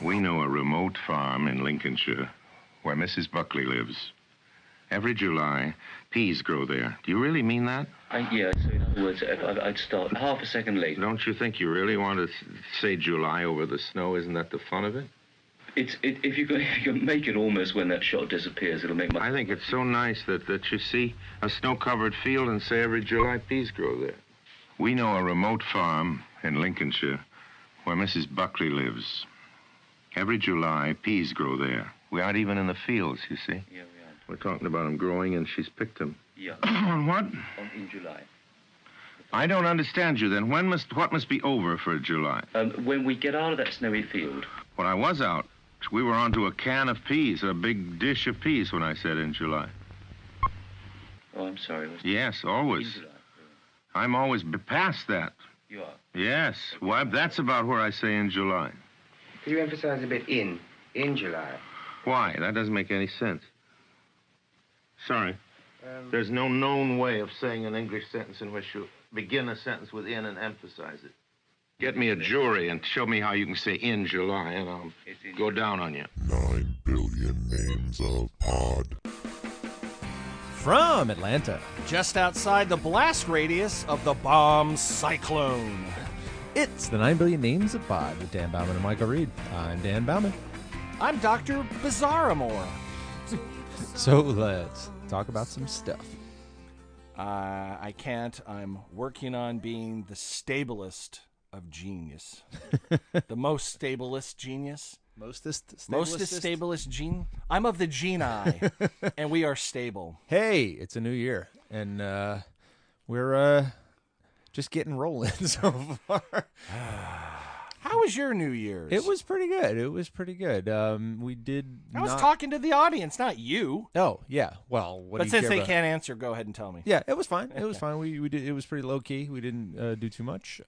We know a remote farm in Lincolnshire where Mrs. Buckley lives. Every July, peas grow there. Do you really mean that? Yeah, so in other words, I'd start half a second late. Don't you think you really want to say July over the snow? Isn't that the fun of it? If you can make it almost when that shot disappears, it'll make much... I think it's so nice that you see a snow-covered field and say every July peas grow there. We know a remote farm in Lincolnshire where Mrs. Buckley lives. Every July, peas grow there. We aren't even in the fields, you see. Yeah, we aren't. We're talking about them growing, and she's picked them. Yeah. What? In July. I don't understand you, then. What must be over for July? When we get out of that snowy field. When I was out, we were onto a can of peas, a big dish of peas when I said in July. Oh, I'm sorry. Yes, always. In July. I'm always past that. You are? Yes. Well, that's about where I say in July. Could you emphasize a bit in July? Why? That doesn't make any sense. Sorry. There's no known way of saying an English sentence in which you begin a sentence with in and emphasize it. Get me a jury and show me how you can say in July, and I'll go down on you. 9 billion names of pod. From Atlanta, just outside the blast radius of the bomb cyclone, it's the 9 Billion Names of Pod with Dan Bauman and Michael Reed. I'm Dan Bauman. I'm Dr. Bizarramore. So let's talk about some stuff. I can't. I'm working on being the stablest of genius. The most stablest genius. Mostest stablest gene. I'm of the gene eye, and we are stable. Hey, it's a new year, and we're just getting rolling so far. How was your New Year's? It was pretty good. We did. I was talking to the audience, not you. Oh yeah. Well, but since they can't answer, go ahead and tell me. Yeah, it was fine. It was fine. We did. It was pretty low key. We didn't do too much.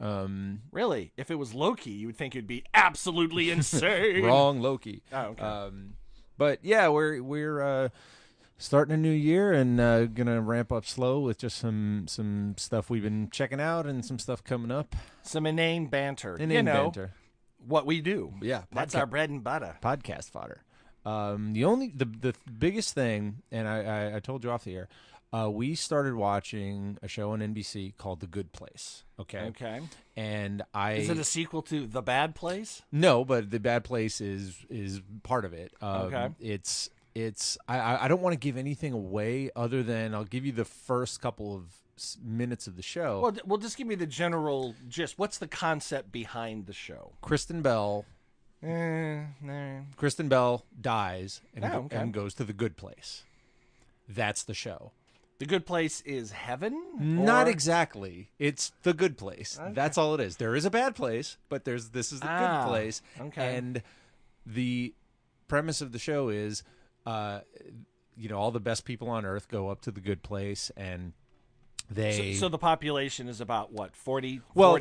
Really, if it was low key, you would think it'd be absolutely insane. Wrong, low key. Oh, okay. But yeah, we're starting a new year and gonna ramp up slow with just some stuff we've been checking out and some stuff coming up. Some inane banter. Banter. What we do. Yeah. That's our bread and butter. Podcast fodder. The biggest thing, and I told you off the air, we started watching a show on NBC called The Good Place. Okay. And Is it a sequel to The Bad Place? No, but The Bad Place is part of it. Okay. I don't want to give anything away other than I'll give you the first couple of minutes of the show. Well, just give me the general gist. What's the concept behind the show? Kristen Bell dies and goes to the good place. That's the show. The good place is heaven? Not exactly. It's the good place. Okay. That's all it is. There is a bad place, but this is the good place. Okay. And the premise of the show is all the best people on earth go up to the good place, and so the population is about what, 45 people?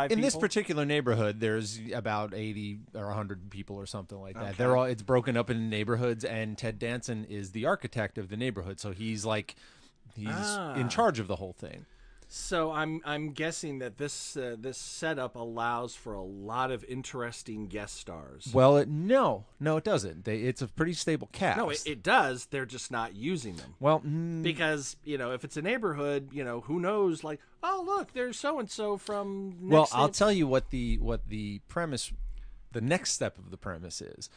In this particular neighborhood, there's about 80 or 100 people or something like that. Okay. It's broken up in neighborhoods, and Ted Danson is the architect of the neighborhood, so he's in charge of the whole thing. So I'm guessing that this setup allows for a lot of interesting guest stars. Well, no, it doesn't. It's a pretty stable cast. No, it does. They're just not using them. Well, because if it's a neighborhood, who knows? Like, oh look, there's so and so from. I'll tell you what the premise, the next step of the premise is.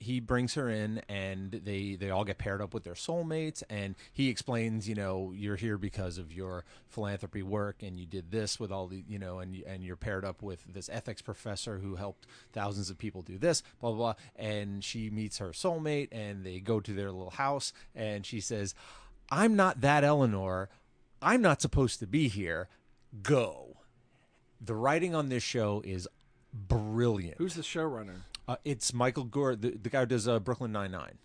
He brings her in, and they all get paired up with their soulmates, and he explains, you're here because of your philanthropy work, and you did this with all the, and you're paired up with this ethics professor who helped thousands of people do this, blah, blah, blah. And she meets her soulmate, and they go to their little house, and she says, I'm not that Eleanor. I'm not supposed to be here. Go. The writing on this show is brilliant. Who's the showrunner? It's Michael Gore, the guy who does Brooklyn Nine-Nine.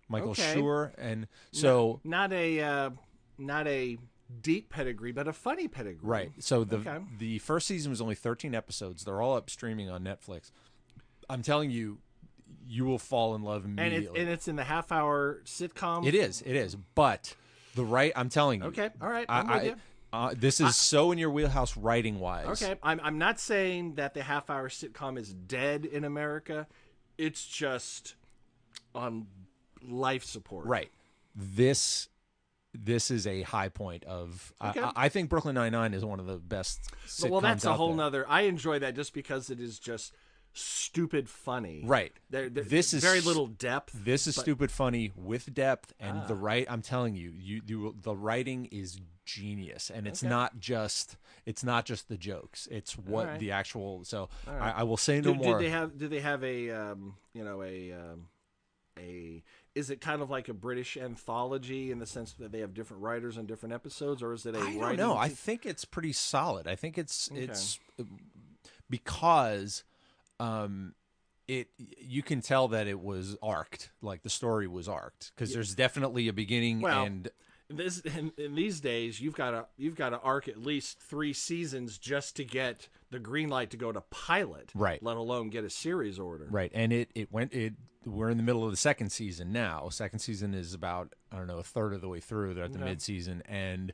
Michael Schur, and so not a deep pedigree, but a funny pedigree. Right. So the first season was only 13 episodes. They're all up streaming on Netflix. I'm telling you, you will fall in love immediately. And it's in the half-hour sitcom. It is. But I'm telling you. Okay. All right. I'm with you. This is so in your wheelhouse writing wise. Okay, I'm not saying that the half-hour sitcom is dead in America. It's just on life support. Right. This is a high point of. Okay. I think Brooklyn Nine-Nine is one of the best sitcoms. Well, that's a out whole there. nother. I enjoy that just because it is just stupid funny. Right. This is very little depth. This is stupid funny with depth, and I'm telling you, the writing is genius, and it's not just the jokes. It's what the actual. So I will say no more. Do they have a is it kind of like a British anthology in the sense that they have different writers on different episodes, or is it a I don't know. I think it's pretty solid. I think it's because you can tell that it was arced, like the story was arced, because there's definitely a beginning and. In these days, you've got to arc at least 3 seasons just to get the green light to go to pilot, right? Let alone get a series order, right? And we're in the middle of the second season now. Second season is about, I don't know, a third of the way through. They're at the mid-season, and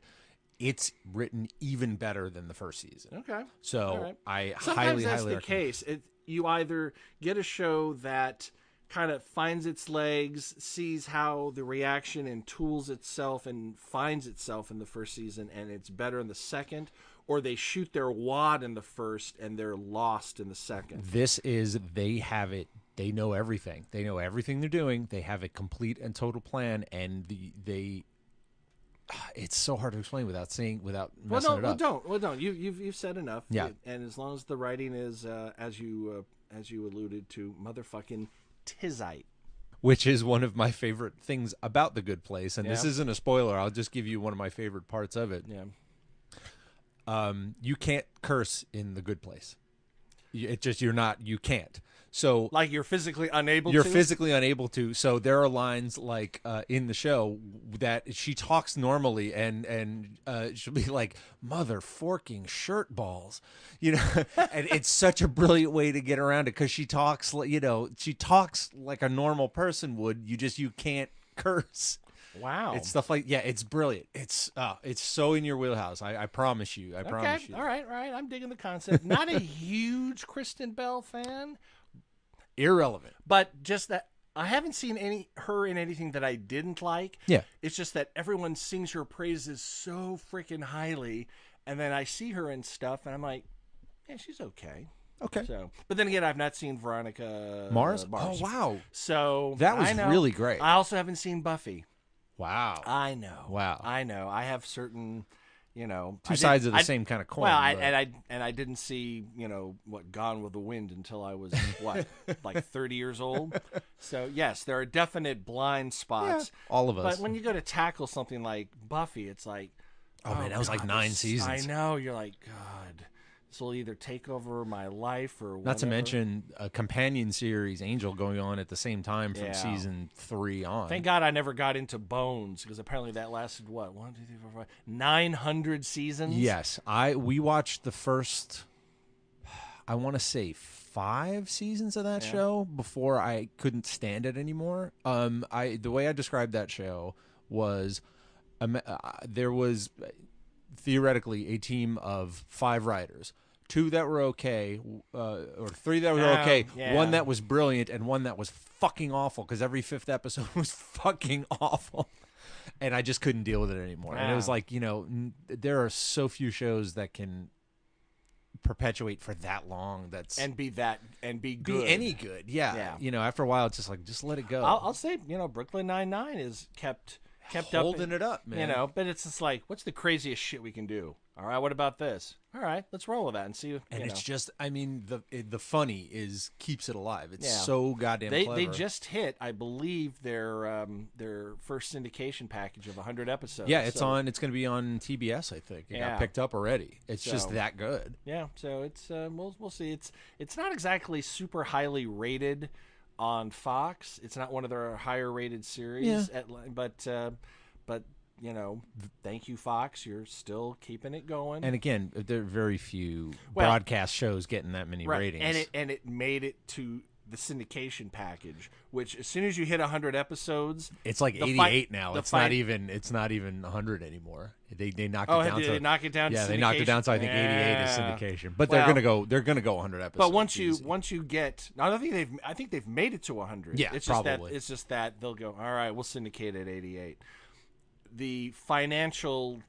it's written even better than the first season. Okay, so I sometimes highly that's the case. You either get a show that kind of finds its legs, sees how the reaction and tools itself and finds itself in the first season, and it's better in the second, or they shoot their wad in the first and they're lost in the second. They have it. They know everything. They know everything they're doing. They have a complete and total plan, and it's so hard to explain without messing it up. Well, don't. You've said enough. Yeah. And as long as the writing is, as you alluded to, motherfucking tizite. Which is one of my favorite things about The Good Place, and this isn't a spoiler. I'll just give you one of my favorite parts of it. Yeah. You can't curse in The Good Place. You can't. So like you're physically unable to. So there are lines like in the show that she talks normally and she'll be like, mother forking shirt balls, and it's such a brilliant way to get around it because she talks like a normal person would. You can't curse. Wow. It's stuff like, it's brilliant. It's so in your wheelhouse. I promise you. I promise you. All right. I'm digging the concept. Not a huge Kristen Bell fan. Irrelevant. But just that I haven't seen her in anything that I didn't like. Yeah. It's just that everyone sings her praises so freaking highly, and then I see her in stuff, and I'm like, yeah, she's okay. Okay. So, but then again, I've not seen Veronica Mars. Oh wow. So that was really great. I also haven't seen Buffy. Wow. I know. Wow. I know. I have certain, two sides of the same kind of coin. Well, I didn't see, Gone with the Wind until I was like 30 years old. So yes, there are definite blind spots. Yeah, all of us. But when you go to tackle something like Buffy, it's like, oh man, that was like 9 seasons. I know. You're like, God, this will either take over my life or whatever. Not to mention a companion series, Angel, going on at the same time from season 3 on. Thank God I never got into Bones, because apparently that lasted, 900 seasons? Yes. We watched the first, I want to say 5 seasons of that show before I couldn't stand it anymore. The way I described that show was there was theoretically a team of 5 writers. 2 that were okay, or 3 that were okay, 1 that was brilliant, and 1 that was fucking awful, because every 5th episode was fucking awful. And I just couldn't deal with it anymore. And it was like, there are so few shows that can perpetuate for that long. Be good. Be any good. Yeah. After a while, it's just like, just let it go. I'll say, Brooklyn Nine-Nine is kept holding it up, man. But it's just like, what's the craziest shit we can do? All right, what about this? All right, let's roll with that and see. It's just, the funny keeps it alive. It's so goddamn clever. They just hit, I believe, their first syndication package of 100 episodes. Yeah, it's going to be on TBS. I think it got picked up already. It's just that good. Yeah, so it's we'll see. It's not exactly super highly rated on Fox. It's not one of their higher rated series. But thank you, Fox. You're still keeping it going. And again, there are very few broadcast shows getting that many ratings. And it made it to the syndication package, which as soon as you hit 100 episodes, it's like 88 now. It's not even 100 anymore. They knocked it down. They knock it down? Yeah, to they knocked it down. So I think 88 is syndication. But they're gonna go 100 episodes. But once you get, I think they've made it to 100. Yeah, it's probably. It's just that they'll go, all right, we'll syndicate at 88. The financial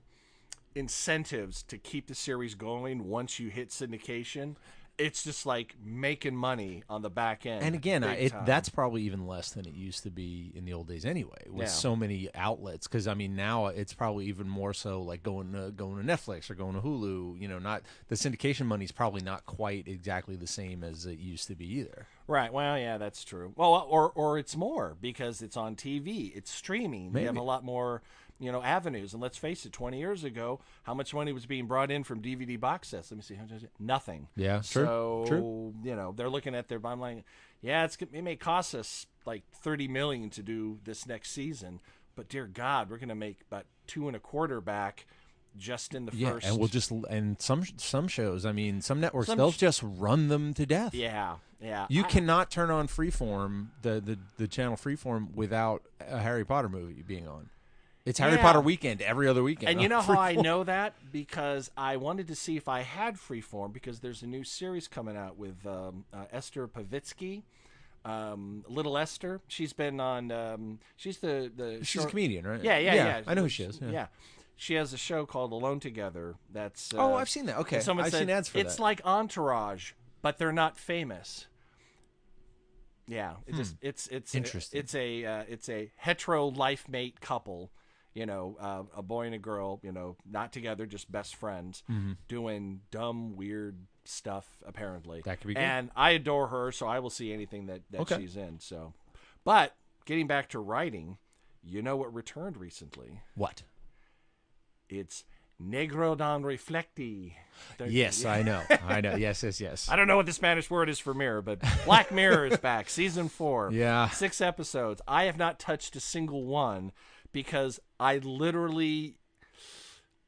incentives to keep the series going once you hit syndication, it's just like making money on the back end. And again, that's probably even less than it used to be in the old days anyway, with so many outlets. Because I mean, now it's probably even more so like going to Netflix or going to Hulu. You know, not the syndication money is probably not quite exactly the same as it used to be either. Right. Well, yeah, that's true. Well, or it's more because it's on TV, it's streaming. Maybe. You have a lot more, avenues. And let's face it, 20 years ago, how much money was being brought in from DVD box sets? Let me see. Nothing. Yeah, true. True. They're looking at their bottom line. Yeah, it may cost us like $30 million to do this next season, but dear God, we're going to make about $2.25 million back just in the first. And we'll just some shows. I mean, some networks they'll just run them to death. Yeah. You cannot turn on Freeform, the channel Freeform, without a Harry Potter movie being on. It's Harry Potter weekend every other weekend. And you know how I know that? Because I wanted to see if I had Freeform, because there's a new series coming out with Esther Pavitsky, Little Esther. She's been on. She's she's a comedian, right? Yeah. I know who she is. Yeah. She has a show called Alone Together. That's I've seen that. Okay, I've seen ads for that. It's like Entourage, but they're not famous. Yeah, it's interesting. It's a hetero life mate couple, a boy and a girl, not together, just best friends, doing dumb, weird stuff. Apparently, that could be good. And I adore her, so I will see anything that she's in. So, but getting back to writing, you know what returned recently? What? It's Negro non reflecti. Yes, I know. Yes. I don't know what the Spanish word is for mirror, but Black Mirror is back. Season 4. Yeah. 6 episodes. I have not touched a single one because I literally...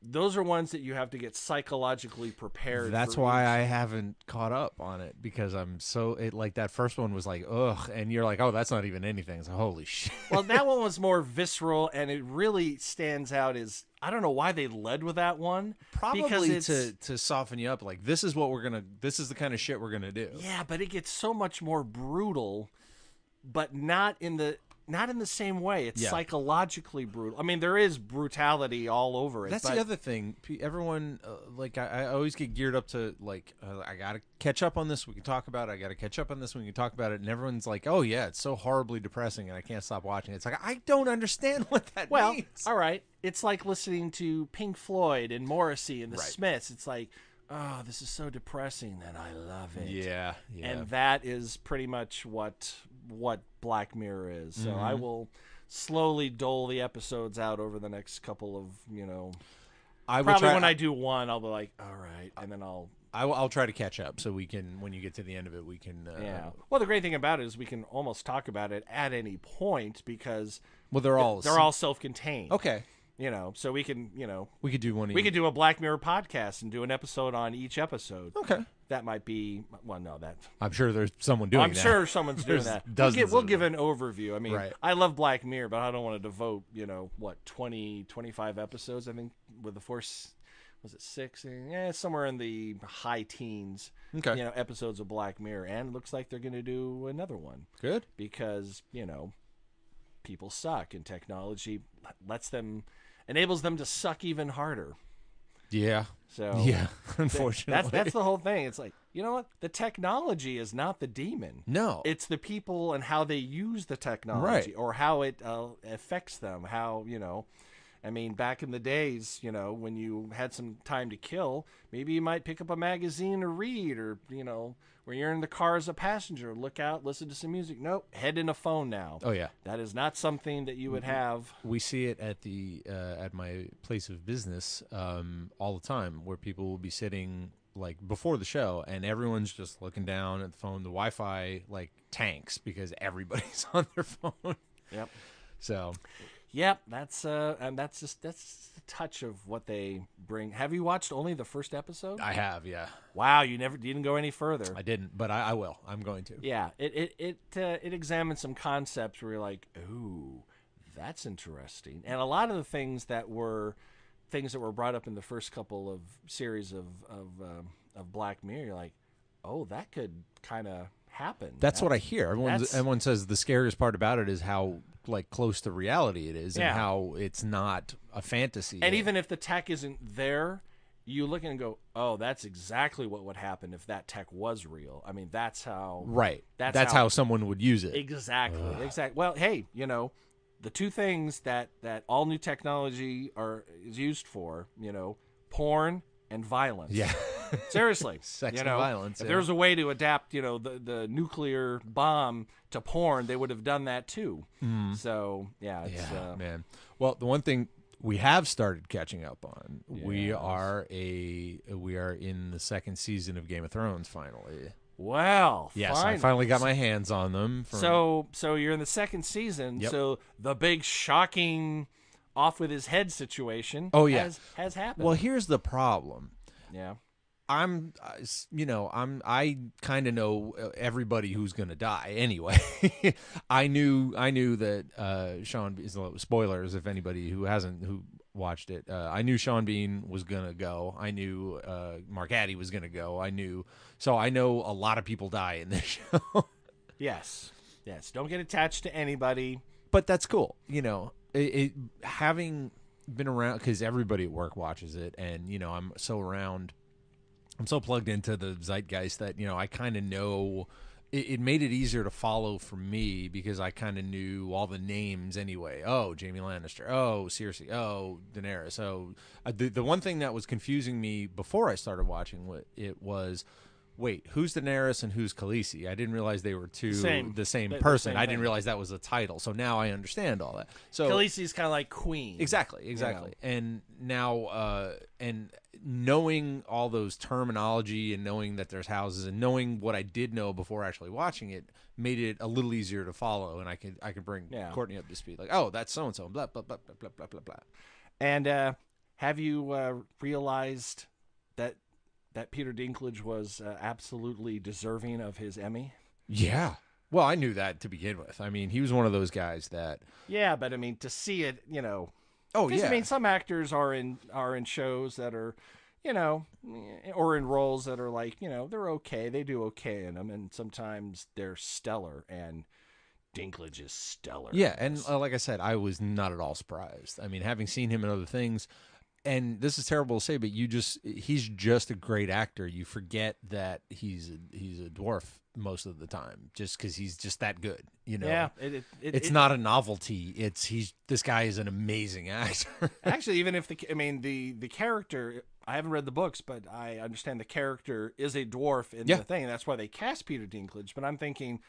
Those are ones that you have to get psychologically prepared. That's why I haven't caught up on it, because I'm like that first one was like, ugh, and you're like, oh, that's not even anything. It's like, holy shit. Well, that one was more visceral, and it really stands out as, I don't know why they led with that one. Probably to soften you up, like, this is the kind of shit we're gonna do. Yeah, but it gets so much more brutal, but not in the same way. It's psychologically brutal. I mean, there is brutality all over it. That's the other thing. Everyone, I always get geared up to, like, I got to catch up on this. We can talk about it. I got to catch up on this. We can talk about it. And everyone's like, oh, yeah, it's so horribly depressing, and I can't stop watching it. It's like, I don't understand what that means. All right. It's like listening to Pink Floyd and Morrissey and the Smiths. It's like, oh, this is so depressing, and I love it. Yeah. And that is pretty much what Black Mirror is. So I will slowly dole the episodes out over the next couple of, probably when I do one, I'll be like, all right, and then I'll try to catch up so we can, when you get to the end of it, we can. Well, the great thing about it is we can almost talk about it at any point, because they're all self-contained. Okay. So we can, we could do one. We could do a Black Mirror podcast and do an episode on each episode. Okay. That might be, well, no, that. I'm sure there's someone doing that. I'm sure someone's doing that. We'll give an overview. I mean, I love Black Mirror, but I don't want to devote, 20, 25 episodes, I think, with the Force. Was it 6? Yeah, somewhere in the high teens. Okay. Episodes of Black Mirror, and it looks like they're going to do another one. Good. Because, people suck, and technology enables them to suck even harder. Yeah. So yeah, unfortunately, that's the whole thing. It's like, you know what? The technology is not the demon. No, it's the people and how they use the technology, or how it affects them. How I mean, back in the days, when you had some time to kill, maybe you might pick up a magazine to read, or when you're in the car as a passenger, look out, listen to some music. Nope, head in a phone now. Oh yeah, that is not something that you would have. We see it at at my place of business all the time, where people will be sitting like before the show, and everyone's just looking down at the phone. The Wi-Fi tanks because everybody's on their phone. Yep. So Yep, that's a touch of what they bring. Have you watched only the first episode? I have, yeah. Wow, you didn't go any further. I didn't, but I will. I'm going to. Yeah, it examines some concepts where you're like, ooh, that's interesting. And a lot of the things that were brought up in the first couple of series of Black Mirror, you're like, oh, that could kind of happen. That's what I hear. Everyone says the scariest part about it is how like close to reality it is, and how it's not a fantasy. And even if the tech isn't there, you look and go, oh, that's exactly what would happen if that tech was real. I mean, that's how. Right. That's how someone would use it. Exactly. Exactly. Well, hey, the two things that all new technology is used for, porn and violence. Yeah. Seriously. Sex and violence. If there was a way to adapt, the nuclear bomb to porn, they would have done that too. So, it's, man. Well, the one thing we have started catching up on, we are in the second season of Game of Thrones finally. Well, yes, finally. I finally got my hands on them. So you're in the second season. Yep. So the big shocking off with his head situation has happened. Well, here's the problem. Yeah. I kind of know everybody who's going to die anyway. I knew that Sean, spoilers if anybody who watched it, I knew Sean Bean was going to go. I knew Mark Addy was going to go. I know a lot of people die in this show. Yes. Don't get attached to anybody. But that's cool. Having been around, because everybody at work watches it, and I'm so plugged into the zeitgeist that I kind of know. It made it easier to follow for me because I kind of knew all the names anyway. Oh, Jaime Lannister. Oh, Cersei. Oh, Daenerys. Oh, the one thing that was confusing me before I started watching it was, wait, who's Daenerys and who's Khaleesi? I didn't realize they were the same person. I didn't realize that was a title. So now I understand all that. So Khaleesi's kind of like queen. Exactly. And now, and knowing all those terminology and knowing that there's houses and knowing what I did know before actually watching it made it a little easier to follow, and I could bring Courtney up to speed. Like, oh, that's so and so, blah blah blah blah blah blah blah. And have you realized that Peter Dinklage was absolutely deserving of his Emmy? Yeah. Well, I knew that to begin with. I mean, he was one of those guys that. Yeah, but I mean, to see it, Oh yeah. I mean, some actors are in shows that are, or in roles that are like, they're okay. They do okay in them, and sometimes they're stellar. And Dinklage is stellar. Yeah, and like I said, I was not at all surprised. I mean, having seen him in other things, and this is terrible to say, but he's just a great actor. You forget that he's a dwarf most of the time, just because he's just that good. Yeah, it's not a novelty. This guy is an amazing actor. Actually, even if the character, I haven't read the books, but I understand the character is a dwarf in the thing. That's why they cast Peter Dinklage. But I'm thinking,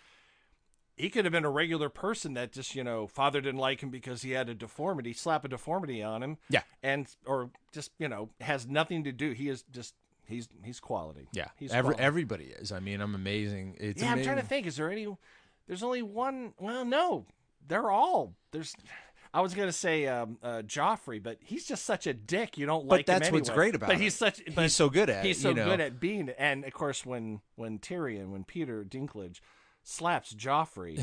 he could have been a regular person that just, father didn't like him because he had a deformity, slap a deformity on him. Yeah. Or just, has nothing to do. He is just, he's quality. Yeah. He's everybody is. I mean, I'm amazing. It's amazing. I'm trying to think. There's only one. Well, no, they're all, I was going to say Joffrey, but he's just such a dick. You don't like him But that's anyway. What's great about him. He's so good at it. He's so good at being, and of course, when Peter Dinklage slaps Joffrey.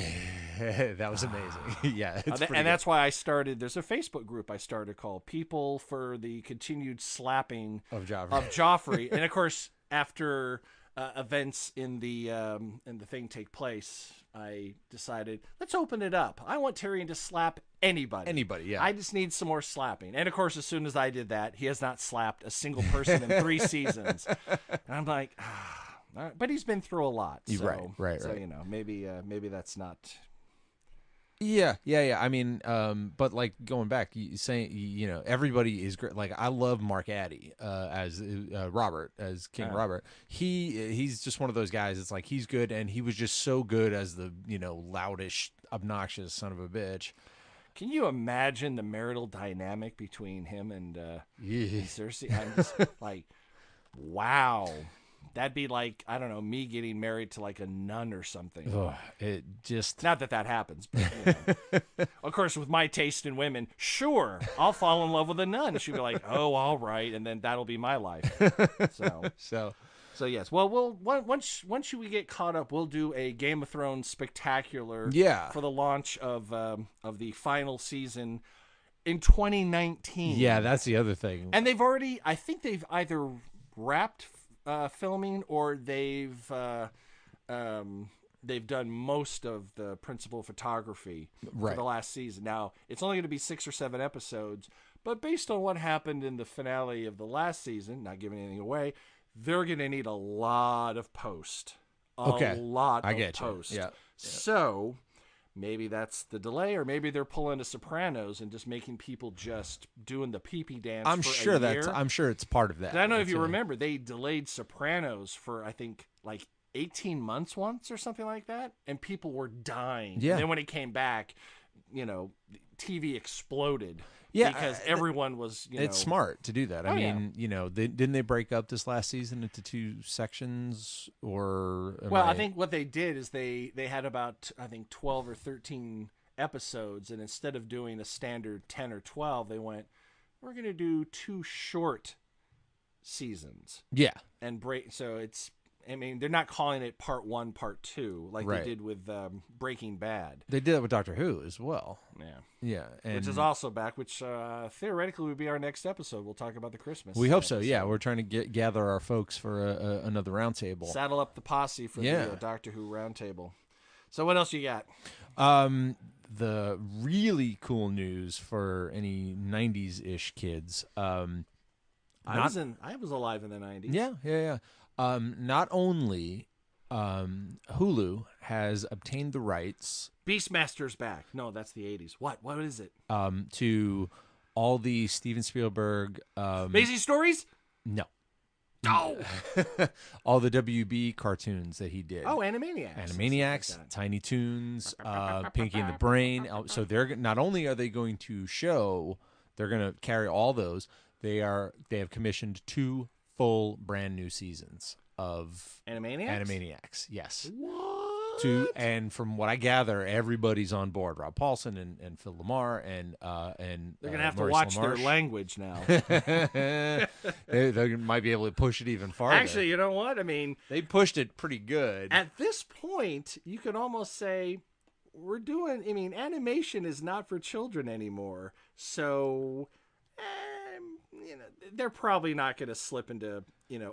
That was amazing. Yeah. And that's why there's a Facebook group I started called People for the Continued Slapping of Joffrey. And of course, after events in the thing take place, I decided, let's open it up. I want Tyrion to slap anybody. Anybody, yeah. I just need some more slapping. And of course, as soon as I did that, he has not slapped a single person in 3 seasons. And I'm like, but he's been through a lot. So, right. So, maybe that's not. Yeah. I mean, but like going back, saying, everybody is great. Like, I love Mark Addy as Robert, as King Robert. He's just one of those guys. It's like, he's good, and he was just so good as the loutish, obnoxious son of a bitch. Can you imagine the marital dynamic between him and Cersei? I'm just like, wow. That'd be like, I don't know, me getting married to like a nun or something. Ugh, it just... Not that happens. But, of course, with my taste in women, sure, I'll fall in love with a nun. She'll be like, oh, all right. And then that'll be my life. So yes. Well, once we get caught up, we'll do a Game of Thrones spectacular for the launch of the final season in 2019. Yeah, that's the other thing. And I think they've either wrapped filming, or they've done most of the principal photography for the last season. Now, it's only going to be 6 or 7 episodes, but based on what happened in the finale of the last season, not giving anything away, they're going to need a lot of post. A lot of post. Yeah. So maybe that's the delay, or maybe they're pulling a Sopranos and just making people just doing the pee-pee dance. I'm sure it's part of that. I don't know if you remember, they delayed Sopranos for, I think, like 18 months once or something like that, and people were dying. Yeah. And then when it came back, TV exploded. Yeah, because everyone was. It's smart to do that. I mean, didn't they break up this last season into 2 sections? I think what they did is they had about 12 or 13 episodes, and instead of doing a standard 10 or 12, they went, we're going to do 2 short seasons. Yeah, and break. So it's. I mean, they're not calling it part 1, part 2, like they did with Breaking Bad. They did that with Doctor Who as well. Yeah. Which is also back, which theoretically would be our next episode. We'll talk about the Christmas. We hope so, yeah. We're trying to gather our folks for another roundtable. Saddle up the posse for the Doctor Who roundtable. So what else you got? The really cool news for any 90s-ish kids. I was alive in the 90s. Yeah. Not only Hulu has obtained the rights. Beastmaster's back. No, that's the 80s. What is it? To all the Steven Spielberg. Amazing Stories? No. No. All the WB cartoons that he did. Oh, Animaniacs. Like Tiny Toons, Pinky and the Brain. So they're not only are they going to show, they're going to carry all those. They have commissioned 2 full brand new seasons of Animaniacs. Yes. What? And from what I gather, everybody's on board. Rob Paulson and Phil LaMarr and they're gonna have to Maurice watch LaMarche. their language now. they might be able to push it even farther. Actually, you know what? I mean, they pushed it pretty good. At this point, you can almost say we're doing. I mean, animation is not for children anymore. So. They're probably not going to slip into,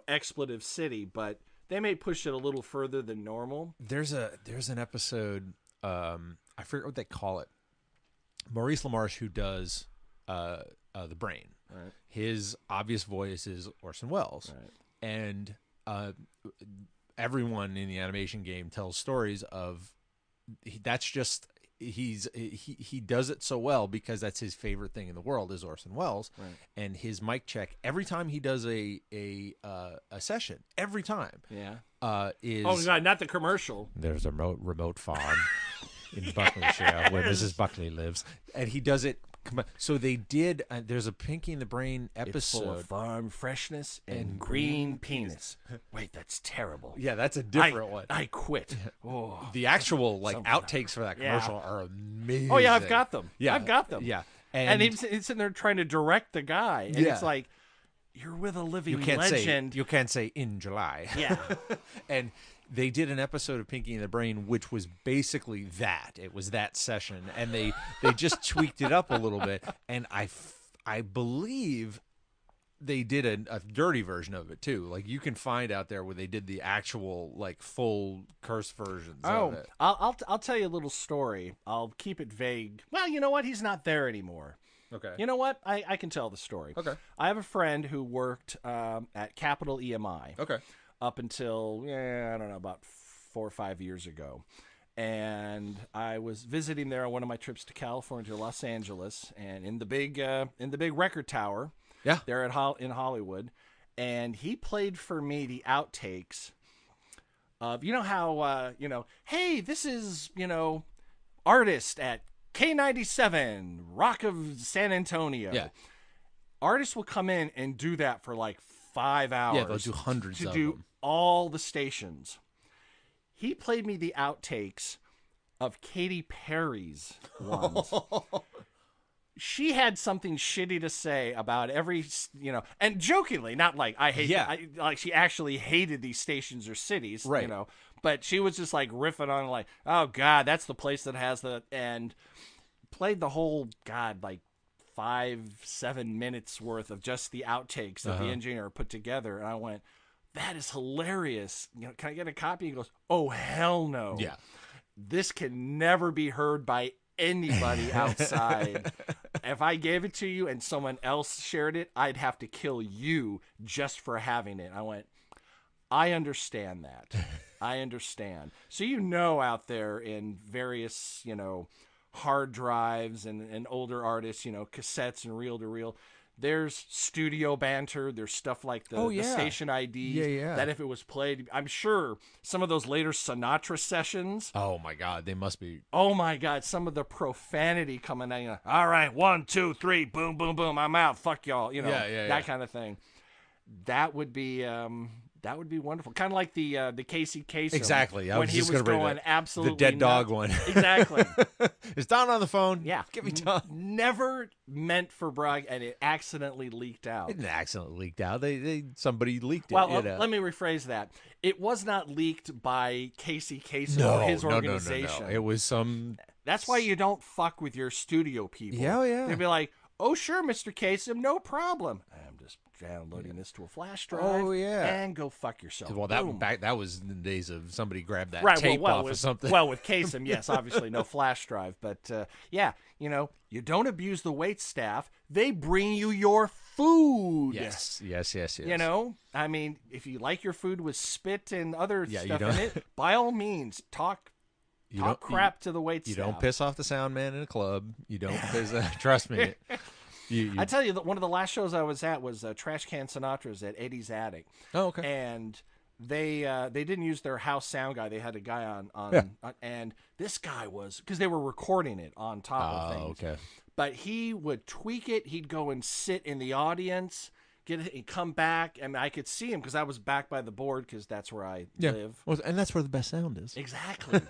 Expletive City, but they may push it a little further than normal. There's an episode, I forget what they call it. Maurice LaMarche, who does The Brain. Right. His obvious voice is Orson Welles. Right. And everyone in the animation game tells stories of that's just... He does it so well because that's his favorite thing in the world is Orson Welles, and his mic check every time he does a session is oh god, not the commercial. There's a remote farm in Buckinghamshire where Mrs. Buckley lives, and he does it. So they did. There's a Pinky and the Brain episode. It's full of farm freshness and green penis. Wait, that's terrible. Yeah, that's a different one. I quit. Oh, the actual outtakes for that commercial are amazing. Oh yeah, I've got them. Yeah, I've got them. Yeah, and he's sitting there trying to direct the guy, and it's like, you're with a living legend. You can't say in July. Yeah, and. They did an episode of Pinky and the Brain, which was basically that. It was that session, and they just tweaked it up a little bit. And I believe they did a dirty version of it too. Like you can find out there where they did the actual full curse versions of it. I'll tell you a little story. I'll keep it vague. Well, you know what? He's not there anymore. Okay. You know what? I can tell the story. Okay. I have a friend who worked at Capital EMI. Okay. Up until, I don't know, about 4 or 5 years ago. And I was visiting there on one of my trips to California, to Los Angeles, and in the big record tower there in Hollywood. And he played for me the outtakes of, how, hey, this is, artist at K97, Rock of San Antonio. Yeah. Artists will come in and do that for 5 5 hours. Yeah, they'll do hundreds to of do them. all the stations. He played me the outtakes of Katy Perry's ones. She had something shitty to say about every, and jokingly, not like I hate, like she actually hated these stations or cities, right. but she was just like riffing on like, oh God, that's the place that has and played the whole, God, like 5-7 minutes worth of just the outtakes that the engineer put together. And I went, that is hilarious. Can I get a copy? He goes, oh, hell no. Yeah. This can never be heard by anybody outside. If I gave it to you and someone else shared it, I'd have to kill you just for having it. I went, I understand that. I understand. So out there in various, hard drives and older artists, cassettes and reel-to-reel, there's studio banter. There's stuff like the station ID that if it was played, I'm sure some of those later Sinatra sessions. Oh, my God. They must be. Oh, my God. Some of the profanity coming out. All right, 1, 2, 3, boom, boom, boom. I'm out. Fuck y'all. That kind of thing. That would be wonderful. Kind of like the Casey Kasem. Exactly. When he was going absolutely the dead dog nuts. one. Exactly. Is Don on the phone? Yeah. Give me Don. Never meant for brag, and it accidentally leaked out. It didn't accidentally leaked out. Somebody leaked it. Well, let me rephrase that. It was not leaked by Casey Kasem or his organization. No. It was some. That's why you don't fuck with your studio people. Yeah. They'd be like, oh, sure, Mr. Kasem, no problem. I'm just downloading this to a flash drive. Oh, yeah. And go fuck yourself. Well, that was in the days of somebody grabbed that right, tape off of something. Well, with Kasem, yes, obviously no flash drive. But, you don't abuse the wait staff. They bring you your food. Yes. I mean, if you like your food with spit and other stuff don't- in it, by all means, talk crap to the wait staff. You don't piss off the sound man in a club. You don't piss. Trust me. I tell you, one of the last shows I was at was Trash Can Sinatra's at Eddie's Attic. Oh, okay. And they didn't use their house sound guy. They had a guy on and this guy was, because they were recording it on top of things. Okay. But he would tweak it. He'd go and sit in the audience, get it, and come back. And I could see him because I was back by the board because that's where I live. Well, and that's where the best sound is. Exactly.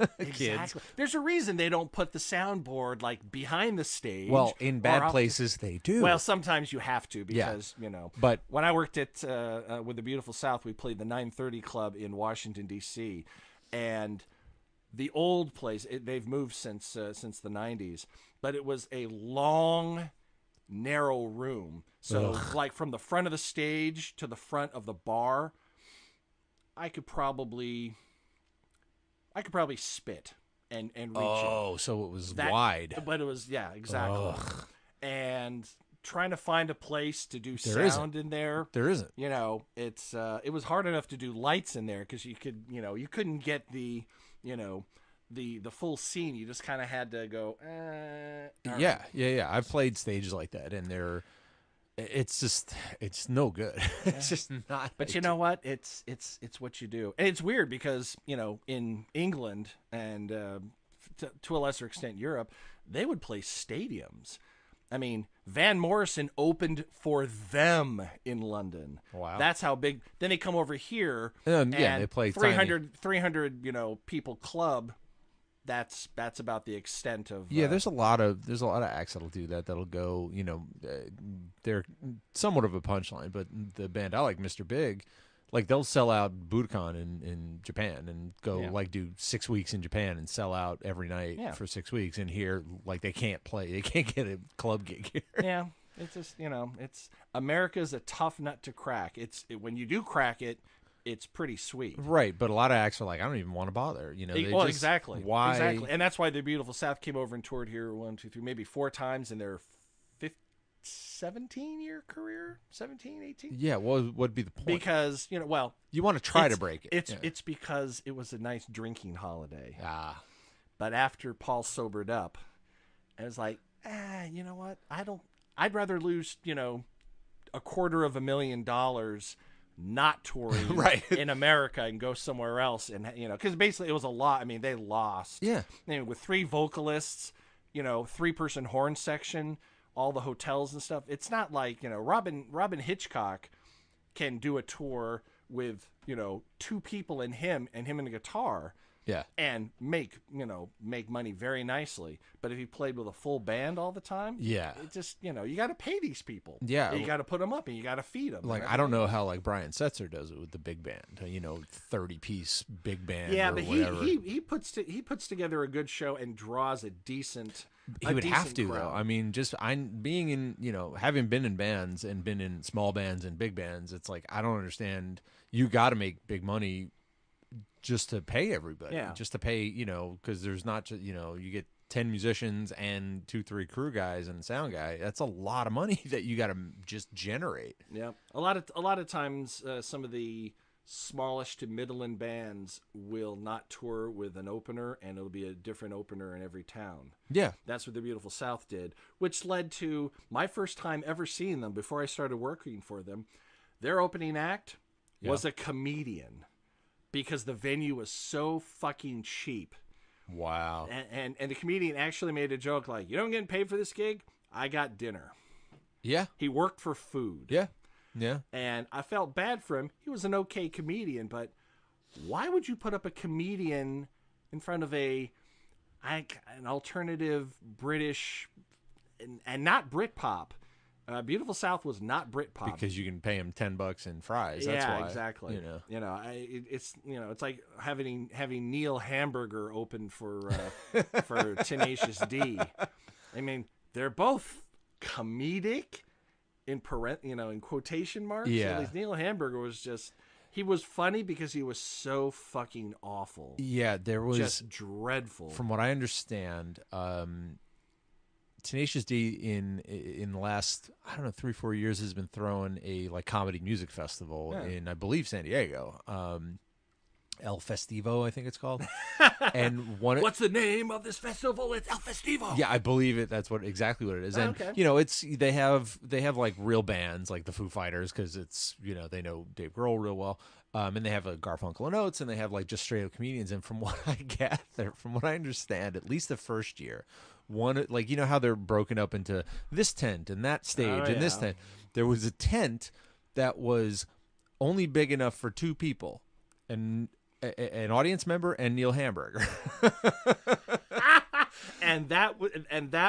There's a reason they don't put the soundboard like behind the stage. Well, in bad places they do. Well, sometimes you have to because But when I worked at with the Beautiful South, we played the 930 Club in Washington D.C. and the old place. They've moved since the 90s, but it was a long, narrow room. So, like from the front of the stage to the front of the bar, I could probably spit and reach it. Oh, so it was wide. But it was, exactly. Ugh. And trying to find a place to do There sound in there. There isn't. It's it was hard enough to do lights in there because you couldn't get the the full scene. You just kind of had to go. Yeah. I've played stages like that, and it's no good. It's just not. But you know what? It's what you do, and it's weird because in England and to a lesser extent Europe, they would play stadiums. I mean, Van Morrison opened for them in London. Wow. That's how big. Then they come over here and and they play 300 people club. That's about the extent of. Yeah, there's a lot of acts that'll do that. That'll go. They're somewhat of a punchline, but the band I like, Mr. Big, like they'll sell out Budokan in Japan and go like do 6 weeks in Japan and sell out every night for 6 weeks. And here, like they can't get a club gig here. Yeah, it's just it's America's a tough nut to crack. When you do crack it. It's pretty sweet. Right, but a lot of acts are like, I don't even want to bother. Exactly. Why? Exactly. And that's why the Beautiful South came over and toured here 1, 2, 3, maybe 4 times in their 17-year career, 17, 18. Yeah, what would be the point? Because, you want to try to break it. It's because it was a nice drinking holiday. Ah. But after Paul sobered up, I was like, you know what? I'd rather lose, $250,000 not touring in America and go somewhere else, and because basically it was a lot. I mean, they lost. Yeah, with 3 vocalists, 3-person horn section, all the hotels and stuff. It's not like Robin Hitchcock can do a tour with, 2 people and him and a guitar. Yeah. And make money very nicely. But if he played with a full band all the time, yeah, it just, you got to pay these people. Yeah. You got to put them up and you got to feed them. Like, I don't know how like Brian Setzer does it with the big band, 30-piece big band. Yeah, or but whatever. he puts together a good show and draws a decent. He would have to, crowd. though. I mean, just being in, having been in bands and been in small bands and big bands, it's like, I don't understand. You got to make big money just to pay everybody. Yeah. Just to pay, because there's not just, you get 10 musicians and 2-3 crew guys and sound guy. That's a lot of money that you got to just generate. Yeah. A lot of times, some of the smallish to middle-end bands will not tour with an opener, and it'll be a different opener in every town. Yeah. That's what the Beautiful South did, which led to my first time ever seeing them before I started working for them. Their opening act was a comedian because the venue was so fucking cheap. Wow. And the comedian actually made a joke like, you don't get paid for this gig? I got dinner. Yeah. He worked for food. Yeah. Yeah. And I felt bad for him. He was an okay comedian, but why would you put up a comedian in front of an alternative British and not Britpop? Beautiful South was not Britpop Because you can pay him $10 in fries. That's yeah, why. exactly. It's it's like having Neil Hamburger open for Tenacious D. I mean, they're both comedic in quotation marks. Yeah. At least Neil Hamburger was he was funny because he was so fucking awful. Yeah, there was just dreadful. From what I understand, Tenacious D in the last 3-4 years has been throwing a comedy music festival in, I believe, San Diego. El Festivo, I think it's called. And what's the name of this festival? It's El Festivo. Yeah, I believe it. That's exactly what it is. And okay. it's they have like real bands like the Foo Fighters because it's they know Dave Grohl real well. And they have Garfunkel and Oates, and they have just straight up comedians. And from what I gather, from what I understand, at least the first year, one how they're broken up into this tent and that stage and this tent. There was a tent that was only big enough for 2 people, and an audience member and Neil Hamburger. and that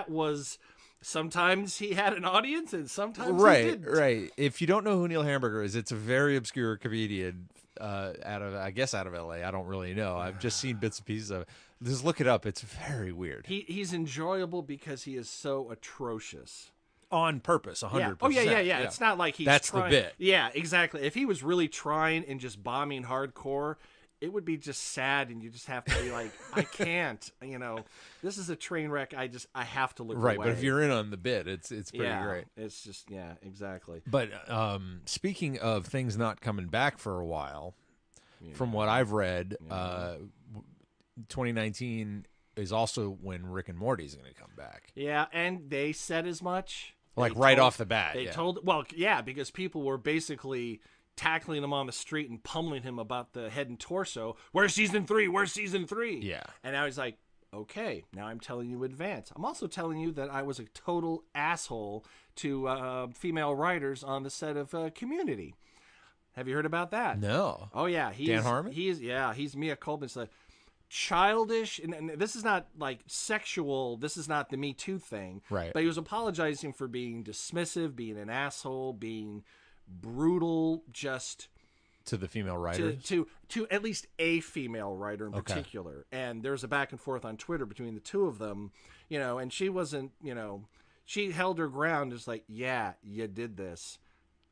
was sometimes he had an audience and sometimes he didn't. Right. If you don't know who Neil Hamburger is, it's a very obscure comedian out of LA. I don't really know. I've just seen bits and pieces of it. Just look it up. It's very weird. He's enjoyable because he is so atrocious. On purpose, 100%. Yeah. Oh, yeah. It's not like he's That's trying. the bit. Yeah, exactly. If he was really trying and just bombing hardcore, it would be just sad, and you just have to be like, I can't, this is a train wreck. I have to look away. Right, but if you're in on the bit, it's pretty great. It's just, exactly. But speaking of things not coming back for a while, from what I've read, 2019 is also when Rick and Morty is going to come back. Yeah, and they said as much. Off the bat. They told, because people were basically tackling him on the street and pummeling him about the head and torso. Where's season 3? Where's season 3? Yeah. And now he's like, okay, now I'm telling you in advance. I'm also telling you that I was a total asshole to female writers on the set of Community. Have you heard about that? No. Oh, yeah. Dan Harmon? He's Mia Coleman. It's childish, and this is not sexual. This is not the Me Too thing. Right. But he was apologizing for being dismissive, being an asshole, being brutal, just to the female writers, to at least a female writer in particular. And there's a back and forth on Twitter between the two of them, and she wasn't, she held her ground. It's like, yeah, you did this.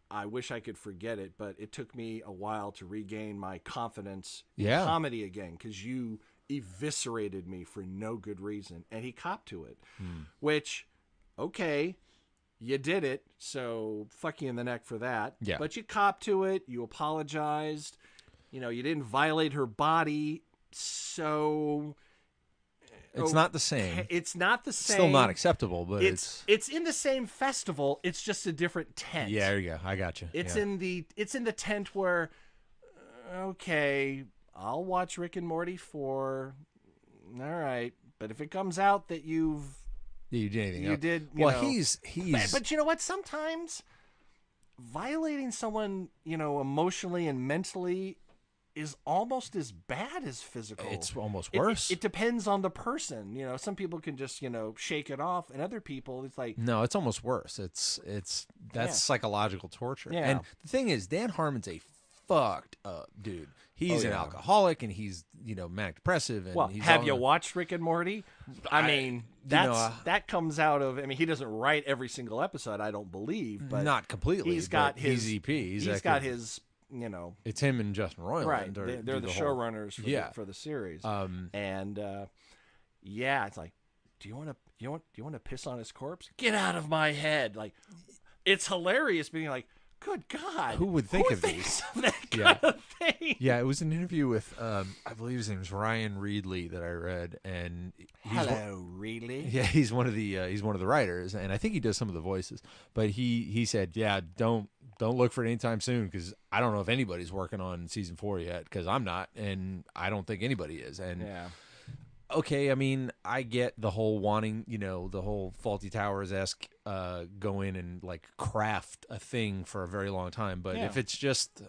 I wish I could forget it, but it took me a while to regain my confidence in comedy again, because you eviscerated me for no good reason. And he copped to it, which, okay, you did it, so fuck you in the neck for that. Yeah. But you copped to it. You apologized. You didn't violate her body, so... It's not the same. It's not the same. Still not acceptable, but it's in the same festival. It's just a different tent. Yeah, there you go. I got you. It's in the tent where, okay, I'll watch Rick and Morty 4. All right, but if it comes out that you did anything you else. did, well, he's. But you know what? Sometimes violating someone, emotionally and mentally is almost as bad as physical. It's almost worse. It depends on the person. Some people can just, shake it off, and other people, it's like... No, it's almost worse. That's psychological torture. Yeah. And the thing is, Dan Harmon's a fucked up dude. He's an alcoholic, and he's, manic depressive. And he's have you watched Rick and Morty? I mean, that comes out of... I mean, he doesn't write every single episode, I don't believe, but... Not completely. He's got his... EP. He's got his... It's him and Justin Roiland. Right, they're the showrunners for the series. It's like, do you want to piss on his corpse? Get out of my head! Like, it's hilarious being like, good God, who would think of these? That kind of thing? Yeah, it was an interview with I believe his name was Ryan Reedley that I read, and Reedley. Yeah, he's one of the writers, and I think he does some of the voices. But he said, don't look for it anytime soon, because I don't know if anybody's working on season 4 yet, because I'm not, and I don't think anybody is. And okay, I mean, I get the whole wanting, the whole Faulty Towers-esque go in and like craft a thing for a very long time. But if it's just,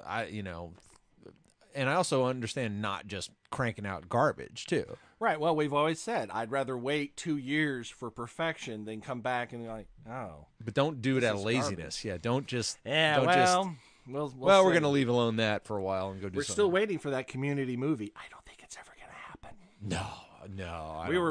and I also understand not just cranking out garbage too. Right. Well, we've always said I'd rather wait 2 years for perfection than come back and be like, oh. But don't do it out of laziness. Garbage. Yeah, don't just. Yeah. Don't we're going to leave alone that for a while and go do. We're something. still waiting for that Community movie. I don't think it's ever going to happen. No.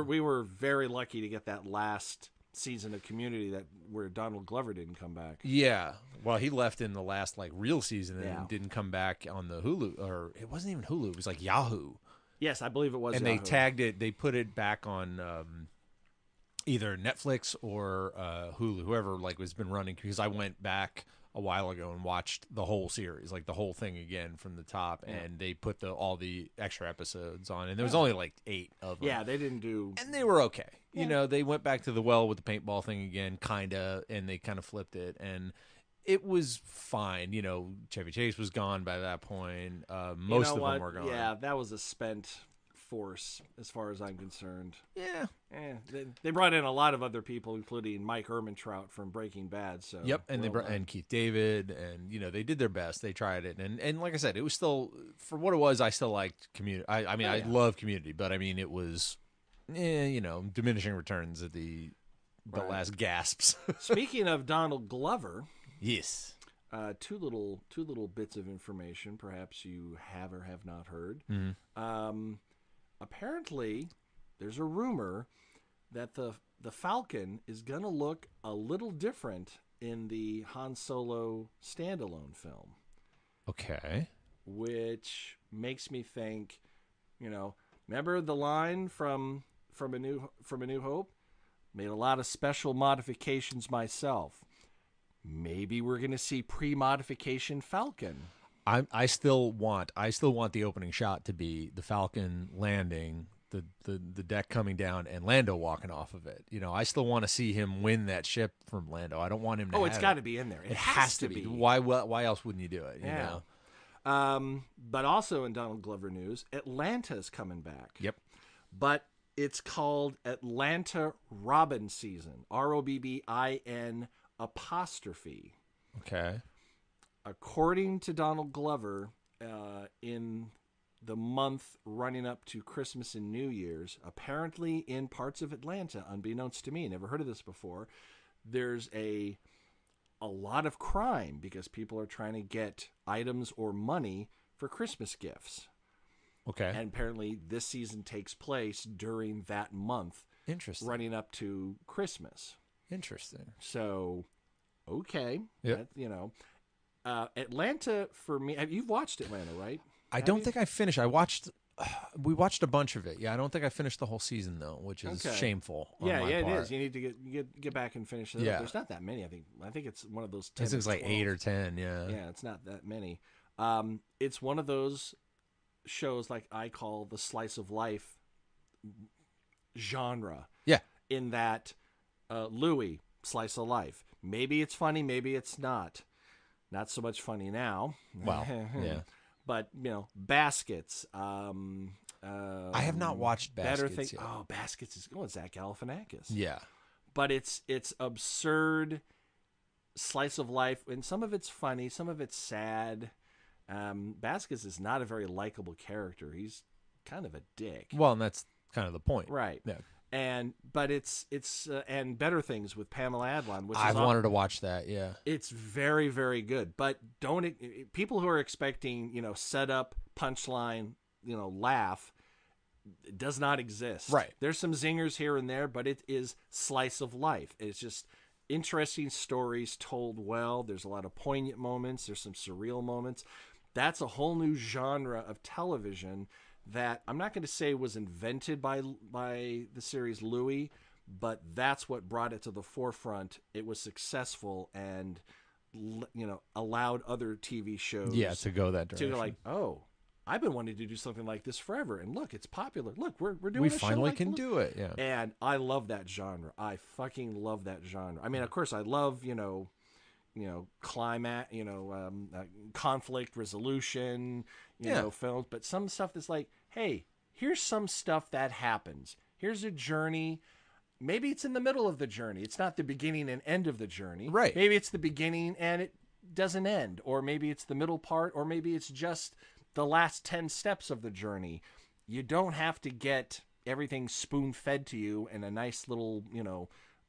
We were very lucky to get that last season of Community where Donald Glover didn't come back. Yeah. Well, he left in the last real season and didn't come back on the Hulu, or it wasn't even Hulu. It was like Yahoo. Yes, I believe it was. And Yahoo. they tagged it. They put it back on either Netflix or Hulu, whoever has been running. Because I went back a while ago and watched the whole series, the whole thing again from the top, and they put all the extra episodes on, and there was only 8 of them. Yeah, they didn't do, and they were okay. Yeah. They went back to the well with the paintball thing again, kinda, and they kind of flipped it, and it was fine. Chevy Chase was gone by that point. Most of them were gone. Yeah, that was a spent force as far as I'm concerned. Yeah. They brought in a lot of other people, including Mike Ehrmantraut from Breaking Bad. So yep, and and Keith David, and they did their best. They tried it, and like I said, it was still, for what it was, I still liked Community. I love Community, but I mean, it was, diminishing returns at the last gasps. Speaking of Donald Glover, yes. Two little bits of information, perhaps you have or have not heard. Mm-hmm. Apparently, there's a rumor that the Falcon is going to look a little different in the Han Solo standalone film. Okay. Which makes me think, remember the line from A New Hope? Made a lot of special modifications myself. Maybe we're going to see pre-modification Falcon. I still want the opening shot to be the Falcon landing, the deck coming down, and Lando walking off of it. I still want to see him win that ship from Lando. I don't want him to. Oh, it's got to be in there. It has to be. Why else wouldn't you do it? Yeah. But also in Donald Glover news, Atlanta's coming back. Yep. But it's called Atlanta Robin Season. ROBBIN'. Okay. According to Donald Glover, in the month running up to Christmas and New Year's, apparently in parts of Atlanta, unbeknownst to me, never heard of this before, there's a lot of crime because people are trying to get items or money for Christmas gifts. Okay. And apparently this season takes place during that month. Interesting. Running up to Christmas. Interesting. So, okay. Yep. Atlanta, for me, you've watched Atlanta, right? I don't think I finished. We watched a bunch of it. Yeah, I don't think I finished the whole season, though, which is shameful on my part. It is. You need to get back and finish it. Yeah. There's not that many, I think. I think it's one of those 10 I think it's like 12. 8 or 10, yeah. Yeah, it's not that many. It's one of those shows like I call the slice of life genre. Yeah. In that Louis, slice of life. Maybe it's funny, maybe it's not. Not so much funny now. Well, yeah. But, Baskets. I have not watched Baskets yet. Baskets is Zach Galifianakis. Yeah. But it's absurd slice of life, and some of it's funny, some of it's sad. Vasquez is not a very likable character. He's kind of a dick. Well, and that's kind of the point. Right. Yeah. But it's and Better Things with Pamela Adlon, which I've wanted to watch that. Yeah. it's very, very good. But people who are expecting, setup, punchline, laugh, it does not exist. Right. There's some zingers here and there, but it is slice of life. It's just interesting stories told well. There's a lot of poignant moments. There's some surreal moments. That's a whole new genre of television that I'm not going to say was invented by the series Louie, but that's what brought it to the forefront. It was successful and allowed other TV shows to go that direction. to go like, oh, I've been wanting to do something like this forever, and look, it's popular. Look, we're doing. We a show finally like can do it. Yeah. And I love that genre. I fucking love that genre. I mean, of course, I love climax, conflict resolution, films, but some stuff that's like, hey, here's some stuff that happens. Here's a journey. Maybe it's in the middle of the journey. It's not the beginning and end of the journey. Right. Maybe it's the beginning and it doesn't end, or maybe it's the middle part, or maybe it's just the last 10 steps of the journey. You don't have to get everything spoon-fed to you in a nice little,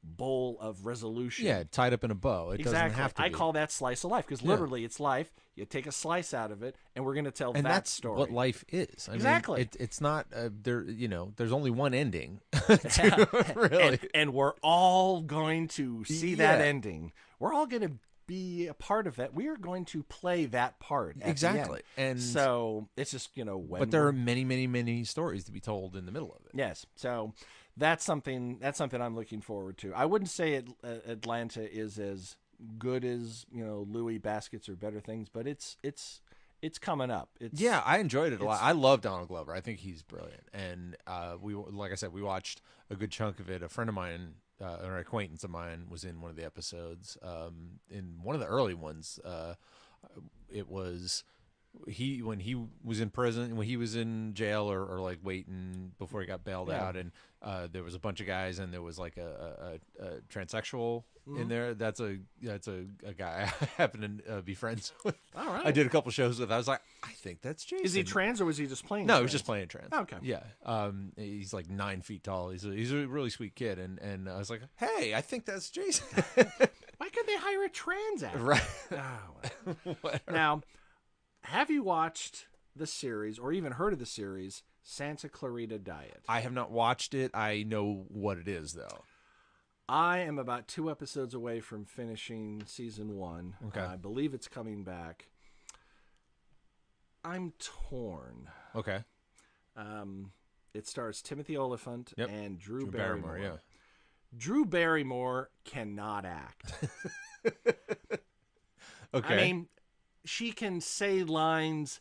bowl of resolution. Yeah, tied up in a bow. It doesn't have to be. I call that slice of life because literally it's life. You take a slice out of it, and we're going to tell and that that's story. what life is. I Exactly. mean, it's not there. There's only one ending. Really. And we're all going to see that Yeah. ending. We're all going to be a part of that. We are going to play that part. At Exactly. the end. And so it's just, when but there are many, many, many stories to be told in the middle of it. Yes. So that's something I'm looking forward to. I wouldn't say Atlanta is as good as, Louis Baskets or Better Things, but it's coming up. Yeah, I enjoyed it a lot. I love Donald Glover. I think he's brilliant. And like I said, we watched a good chunk of it. A friend of mine, an acquaintance of mine, was in one of the episodes. In one of the early ones, it was when he was in prison, when he was in jail or like waiting before he got bailed out, and there was a bunch of guys, and there was like a transsexual in there. That's a guy I happen to be friends with. All right. I did a couple shows with. I was like, I think that's Jason. Is he trans or was he just playing? No, trans? he was just playing trans. Okay. Yeah. He's like 9 feet tall. He's a really sweet kid, and I was like, hey, I think that's Jason. Why could they hire a trans actor? Right. Oh, well. Now, have you watched the series or even heard of the series Santa Clarita Diet? I have not watched it. I know what it is, though. I am about 2 episodes away from finishing season 1. Okay. I believe it's coming back. I'm torn. Okay. It stars Timothy Olyphant and Drew Barrymore. Yeah. Drew Barrymore cannot act. Okay. I mean, she can say lines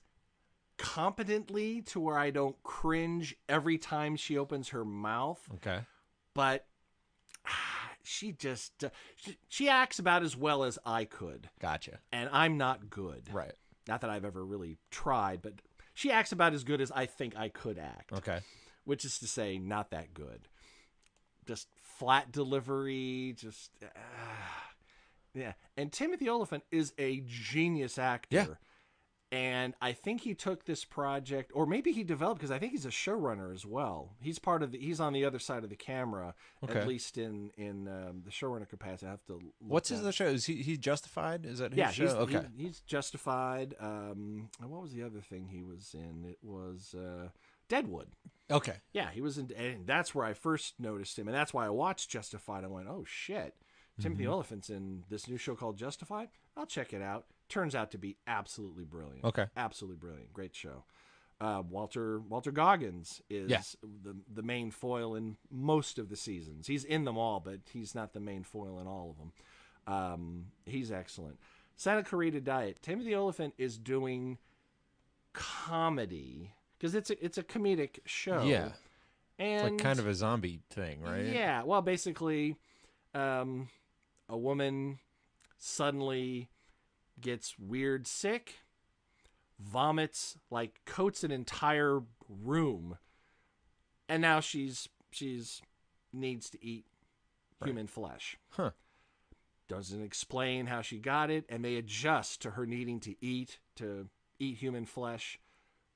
competently to where I don't cringe every time she opens her mouth. Okay. But she just she acts about as well as I could. Gotcha. And I'm not good. Right. Not that I've ever really tried, but she acts about as good as I think I could act. Okay. Which is to say, not that good. Just flat delivery, just... yeah. And Timothy Olyphant is a genius actor. Yeah. And I think he took this project, or maybe he developed, because I think he's a showrunner as well. He's he's on the other side of the camera, at least in the showrunner capacity. I have to. What's his other show? Is he Justified? Is that his show? Okay. He's Justified. What was the other thing he was in? It was Deadwood. Okay. Yeah, he was in, and that's where I first noticed him, and that's why I watched Justified. I went, oh shit, Timothy Olyphant's in this new show called Justified. I'll check it out. Turns out to be absolutely brilliant. Okay. Absolutely brilliant. Great show. Walter Goggins is the main foil in most of the seasons. He's in them all, but he's not the main foil in all of them. He's excellent. Santa Clarita Diet. Timothy Olyphant is doing comedy because it's a comedic show. Yeah. And it's like kind of a zombie thing, right? Yeah. Well, basically, a woman suddenly gets weird sick, vomits, like coats an entire room, and now she's needs to eat human flesh. Huh. doesn't explain how she got it, and they adjust to her needing to eat human flesh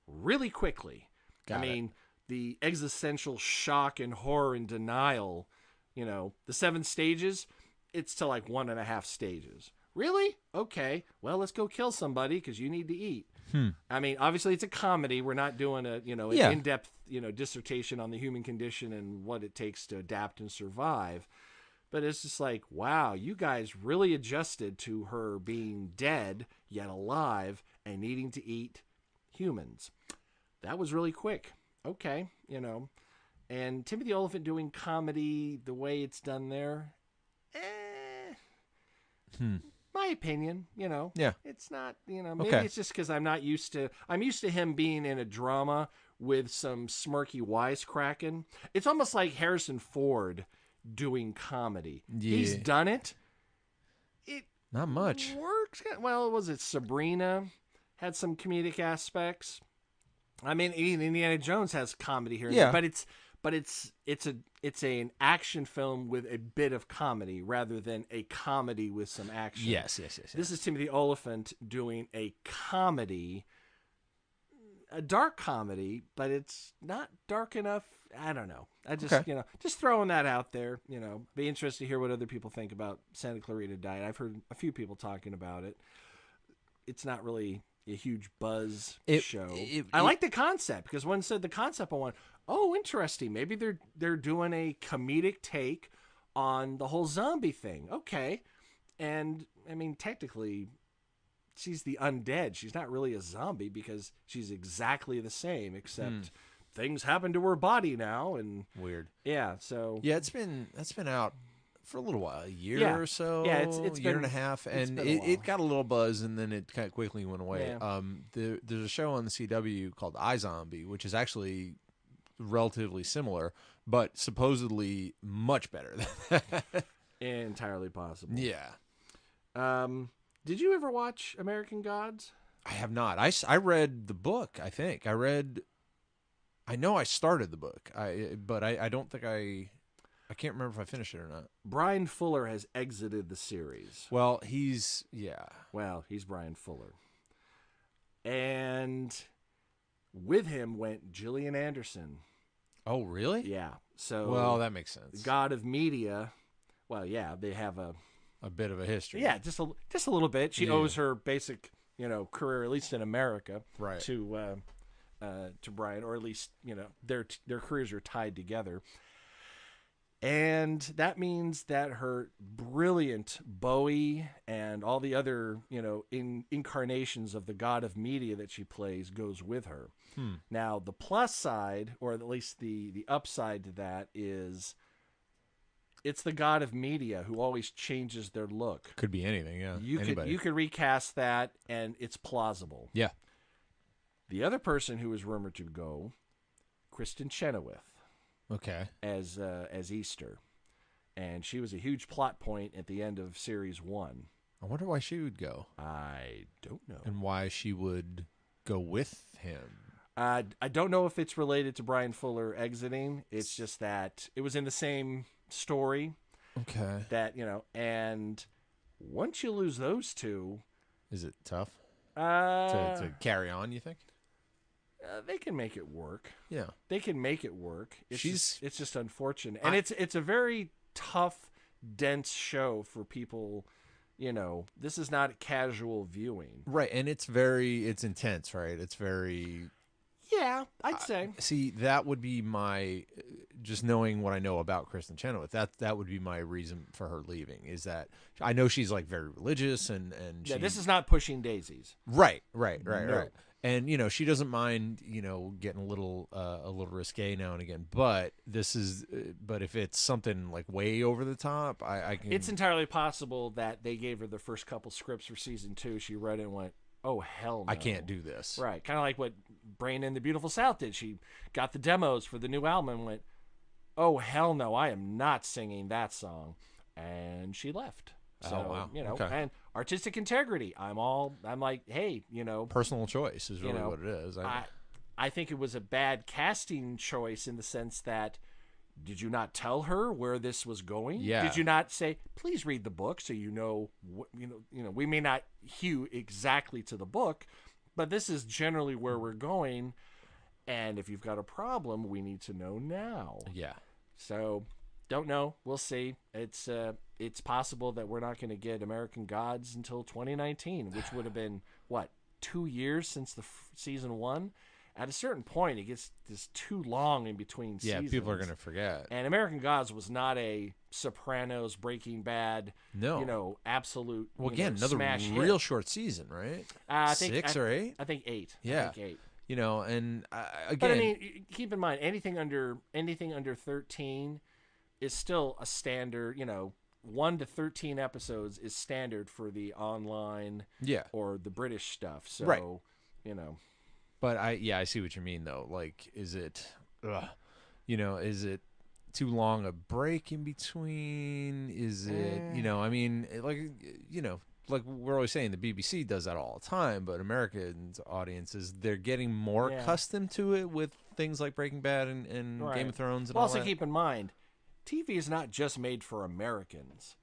really quickly. Got it. The existential shock and horror and denial, the 7 stages, it's to like 1.5 stages. Really? Okay. Well, let's go kill somebody because you need to eat. Obviously it's a comedy. We're not doing an in-depth, dissertation on the human condition and what it takes to adapt and survive. But it's just like, wow, you guys really adjusted to her being dead yet alive and needing to eat humans. That was really quick. Okay, And Timothy Olyphant doing comedy the way it's done there, my opinion, Yeah. It's not, maybe Okay. it's just because I'm used to him being in a drama with some smirky wisecracking. It's almost like Harrison Ford doing comedy. Yeah. He's done it. It Not much. works. Well, was it Sabrina? Had some comedic aspects. Even Indiana Jones has comedy here, and Yeah. there, but it's an action film with a bit of comedy rather than a comedy with some action. Yes. This is Timothy Olyphant doing a comedy, a dark comedy, but it's not dark enough. I don't know. I just, Okay. Just throwing that out there, be interested to hear what other people think about Santa Clarita Diet. I've heard a few people talking about it. It's not really a huge buzz show. I like the concept because one said the concept. I went, oh, interesting. Maybe they're doing a comedic take on the whole zombie thing. Okay, and technically, she's the undead. She's not really a zombie because she's exactly the same, except things happen to her body now. And Weird. yeah, so Yeah, that's been out for a little while, a year or so. Yeah, it's a year been- and a half, it's and been a while. it got a little buzz, and then it kind of quickly went away. Yeah. There's a show on the CW called iZombie, which is actually relatively similar, but supposedly much better. entirely possible. Yeah, Did you ever watch American Gods? I have not. I read the book. I know I started the book. But I don't think I can't remember if I finished it or not. Brian Fuller has exited the series. Well, he's Brian Fuller. And with him went Gillian Anderson. Oh, really? Yeah. So Well, that makes sense. God of Media. Well, yeah, they have a bit of a history. just a little bit. She owes her basic, career, at least in America, Right. to Brian, or at least their careers are tied together. And that means that her brilliant Bowie and all the other, incarnations of the God of Media that she plays goes with her. Now, the plus side, or at least the upside to that, is it's the God of Media who always changes their look. Could be anything, yeah. Anybody. You could recast that, and it's plausible. Yeah. The other person who was rumored to go, Kristen Chenoweth. Okay. As Easter, and she was a huge plot point at the end of series 1. I wonder why she would go. I don't know. And why she would go with him. I don't know if it's related to Brian Fuller exiting. It's just that it was in the same story. Okay. That, and once you lose those two, Is it tough to to carry on, you think? they can make it work. Yeah. They can make it work. It's She's- it's just unfortunate, and it's a very tough, dense show for people. This is not casual viewing. Right, and it's intense, right? It's very... Yeah, I'd say. See, that would be my... Just knowing what I know about Kristen Chenoweth, that would be my reason for her leaving, is that I know she's, like, very religious, and Yeah, she... this is not Pushing Daisies. Right. No. And she doesn't mind getting a little risque now and again. But but if it's something like way over the top, I can. It's entirely possible that they gave her the first couple scripts for season 2. She read it and went, "Oh hell no, I can't do this." Right, kind of like what Brain in the Beautiful South did. She got the demos for the new album and went, "Oh hell no, I am not singing that song," and she left. So, wow. Okay. And artistic integrity. I'm like, hey, Personal choice is really what it is. I think it was a bad casting choice in the sense that did you not tell her where this was going? Yeah. Did you not say, please read the book so you know, we may not hew exactly to the book, but this is generally where we're going. And if you've got a problem, we need to know now. Yeah. So, don't know. We'll see. It's possible that we're not going to get American Gods until 2019, which would have been, 2 years since the season 1? At a certain point, it gets just too long in between seasons. Yeah, people are going to forget. And American Gods was not a Sopranos, Breaking Bad, absolute. Well, again, another smash real hit. Short season, right? I think 6 or 8? I think 8. Yeah. I think 8. And again, but I mean, keep in mind anything under 13 is still a standard. 1 to 13 episodes is standard for the online, or the British stuff. So, right. But I see what you mean though. Like, is it, is it too long a break in between? Is it, I mean, like we're always saying, the BBC does that all the time, but American audiences, they're getting more accustomed to it with things like Breaking Bad and right. Game of Thrones and well, all also that. keep in mind, TV is not just made for Americans.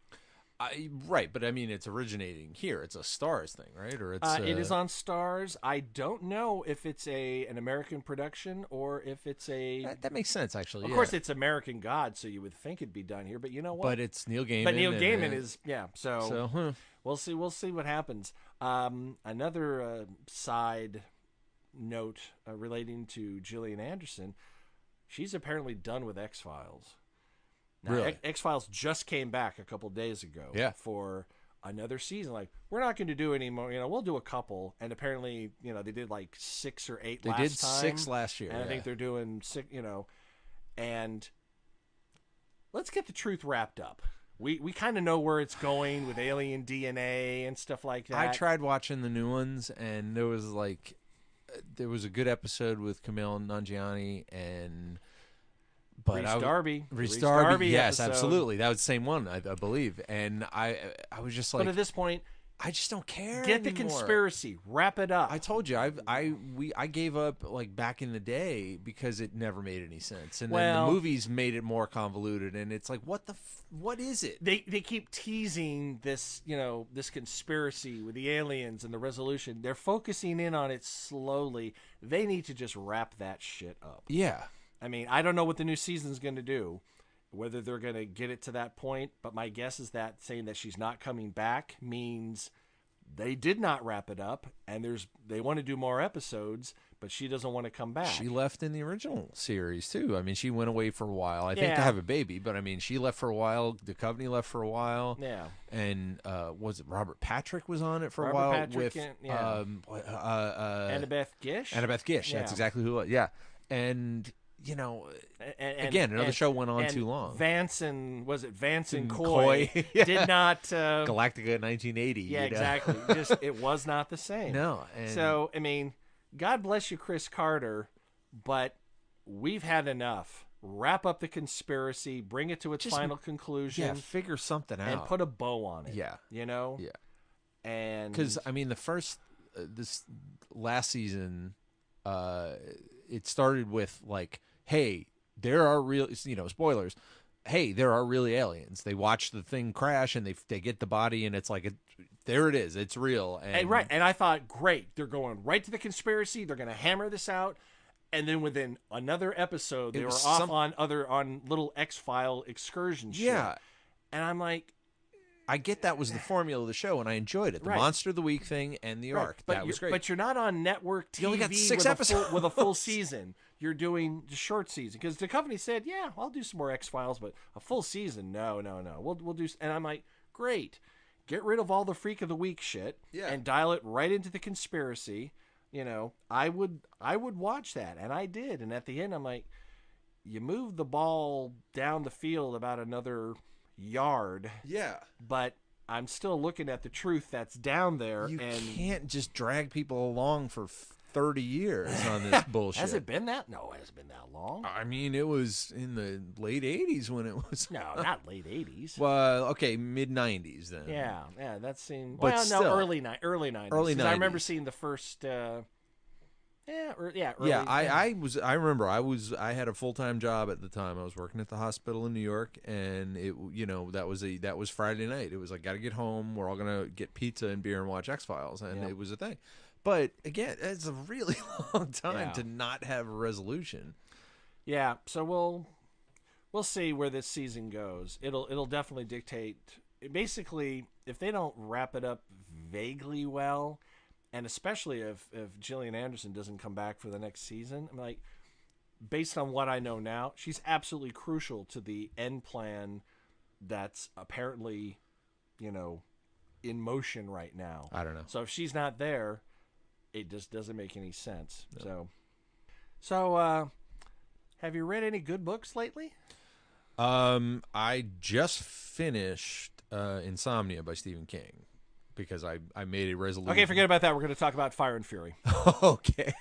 Right, but I mean, it's originating here. It's a Stars thing, right? Or it's it is on Stars. I don't know if it's an American production or if it's a. That makes sense, actually. Of course, it's American God, so you would think it'd be done here. But you know what? But it's Neil Gaiman. But Neil Gaiman is So we'll see. We'll see what happens. Another side note relating to Gillian Anderson, she's apparently done with X-Files. Now, really? X-Files just came back a couple days ago for another season. Like, we're not going to do any more. We'll do a couple. And apparently, they did like 6 or 8 last time. They did 6 last year. And I think they're doing 6, and let's get the truth wrapped up. We kind of know where it's going with alien DNA and stuff like that. I tried watching the new ones, and there was a good episode with Camille Nanjiani and Rhys Darby, yes, episode. Absolutely. That was the same one, I believe. And I was just like, but at this point, I just don't care. Get the anymore. Conspiracy, wrap it up. I told you, I gave up like back in the day because it never made any sense, and then the movies made it more convoluted, and it's like, what is it? They keep teasing this, this conspiracy with the aliens and the resolution. They're focusing in on it slowly. They need to just wrap that shit up. Yeah. I mean, I don't know what the new season's going to do, whether they're going to get it to that point, but my guess is that saying that she's not coming back means they did not wrap it up, and they want to do more episodes, but she doesn't want to come back. She left in the original series, too. I mean, she went away for a while, I think, to have a baby, but I mean, she left for a while. Duchovny left for a while. Yeah. And was it Robert Patrick was on it for Robert a while? Patrick with Annabeth Gish? Annabeth Gish, that's exactly who it was. Yeah. And... again, another show went on too long. Vance and Coy did not Galactica 1980. Yeah, exactly. Just it was not the same. No. So I mean, God bless you, Chris Carter, but we've had enough. Wrap up the conspiracy, bring it to its final conclusion. Yeah, figure something out and put a bow on it. Yeah, Yeah. And because I mean, the first this last season, it started with like, hey, there are real, spoilers. Hey, there are really aliens. They watch the thing crash and they get the body and it's like, there it is. It's real. And right. And I thought, great. They're going right to the conspiracy. They're going to hammer this out. And then within another episode, they were off on little X-File excursion shit. Yeah. And I'm like, I get that was the formula of the show, and I enjoyed it. The Monster of the Week thing and the arc. That was great. But you're not on network TV you only got 6 episodes with a full season. You're doing the short season because the company said, "Yeah, I'll do some more X-Files, but a full season, no. We'll do." And I'm like, "Great, get rid of all the Freak of the Week shit and dial it right into the conspiracy." I would watch that, and I did. And at the end, I'm like, "You moved the ball down the field about another yard." Yeah, but I'm still looking at the truth that's down there. You and can't just drag people along for 30 years on this bullshit. Has it been that? No, it hasn't been that long. I mean, it was in the late 80s when it was. No, not late 80s. Well, okay, mid 90s then. Yeah, that seemed. But well, still, no, early 90s. Early 90s. I remember seeing the first Early. I remember I had a full-time job at the time. I was working at the hospital in New York, and that was Friday night. It was like, got to get home. We're all going to get pizza and beer and watch X-Files, and it was a thing. But again, it's a really long time to not have a resolution. Yeah, so we'll see where this season goes. It'll definitely dictate. Basically, if they don't wrap it up vaguely well, and especially if Gillian Anderson doesn't come back for the next season, I'm like, based on what I know now, she's absolutely crucial to the end plan that's apparently, in motion right now. I don't know. So if she's not there, it just doesn't make any sense. No. So have you read any good books lately? I just finished Insomnia by Stephen King because I made a resolution. Okay, forget about that. We're going to talk about Fire and Fury. Okay.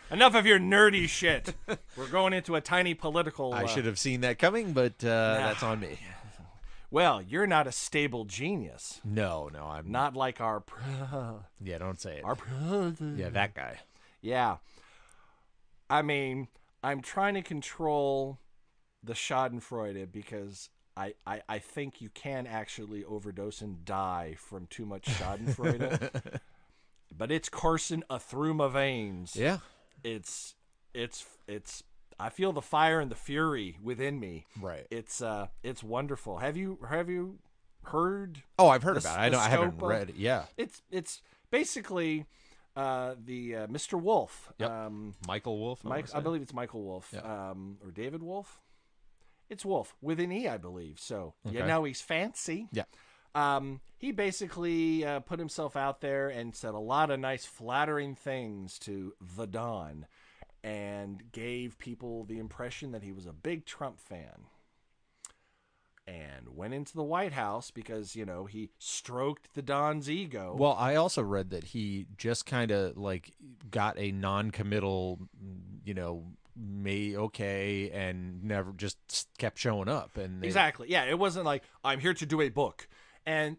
Enough of your nerdy shit. We're going into a tiny political... I should have seen that coming, but that's on me. Well, you're not a stable genius. No, I'm not like our... Yeah, don't say it. Our... Yeah, that guy. Yeah. I mean, I'm trying to control the schadenfreude because I think you can actually overdose and die from too much schadenfreude. But it's coursing through my veins. Yeah. It's I feel the fire and the fury within me. Right. It's wonderful. Have you heard? Oh, I've heard about it. I haven't read it. Yeah. It's basically the Mr. Wolf. Yep. Michael Wolf. I believe it's Michael Wolf. Yeah. Or David Wolf. It's Wolf with an E, I believe. So okay. He's fancy. Yeah. He basically put himself out there and said a lot of nice, flattering things to the Don, and gave people the impression that he was a big Trump fan. And went into the White House because, he stroked the Don's ego. Well, I also read that he just kind of got a non-committal, okay, and never just kept showing up. And exactly. Yeah, it wasn't like, I'm here to do a book. And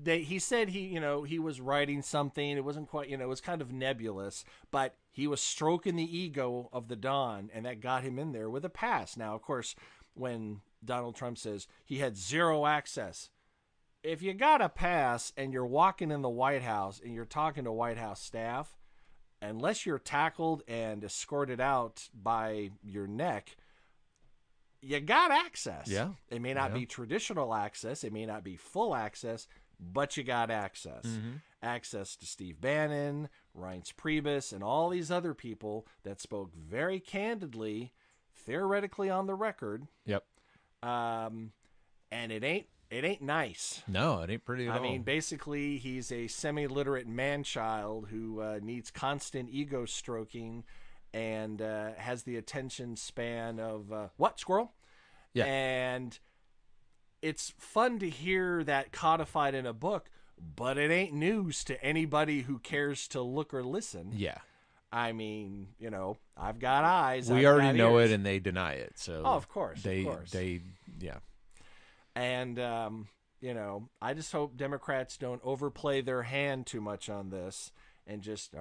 he said he was writing something. It wasn't quite, it was kind of nebulous, but he was stroking the ego of the Don, and that got him in there with a pass. Now, of course, when Donald Trump says he had zero access, if you got a pass and you're walking in the White House and you're talking to White House staff, unless you're tackled and escorted out by your neck, you got access. Yeah. It may not be traditional access. It may not be full access, but you got access. Mm-hmm. Access to Steve Bannon, Reince Priebus, and all these other people that spoke very candidly, theoretically on the record. Yep. And it ain't nice. No, it ain't pretty at all. I mean, basically, he's a semi-literate man-child who needs constant ego stroking and has the attention span of, what, squirrel? Yeah. And it's fun to hear that codified in a book, but it ain't news to anybody who cares to look or listen. Yeah. I mean, I've got eyes. We already know it, and they deny it. So of course. Yeah. And, I just hope Democrats don't overplay their hand too much on this and just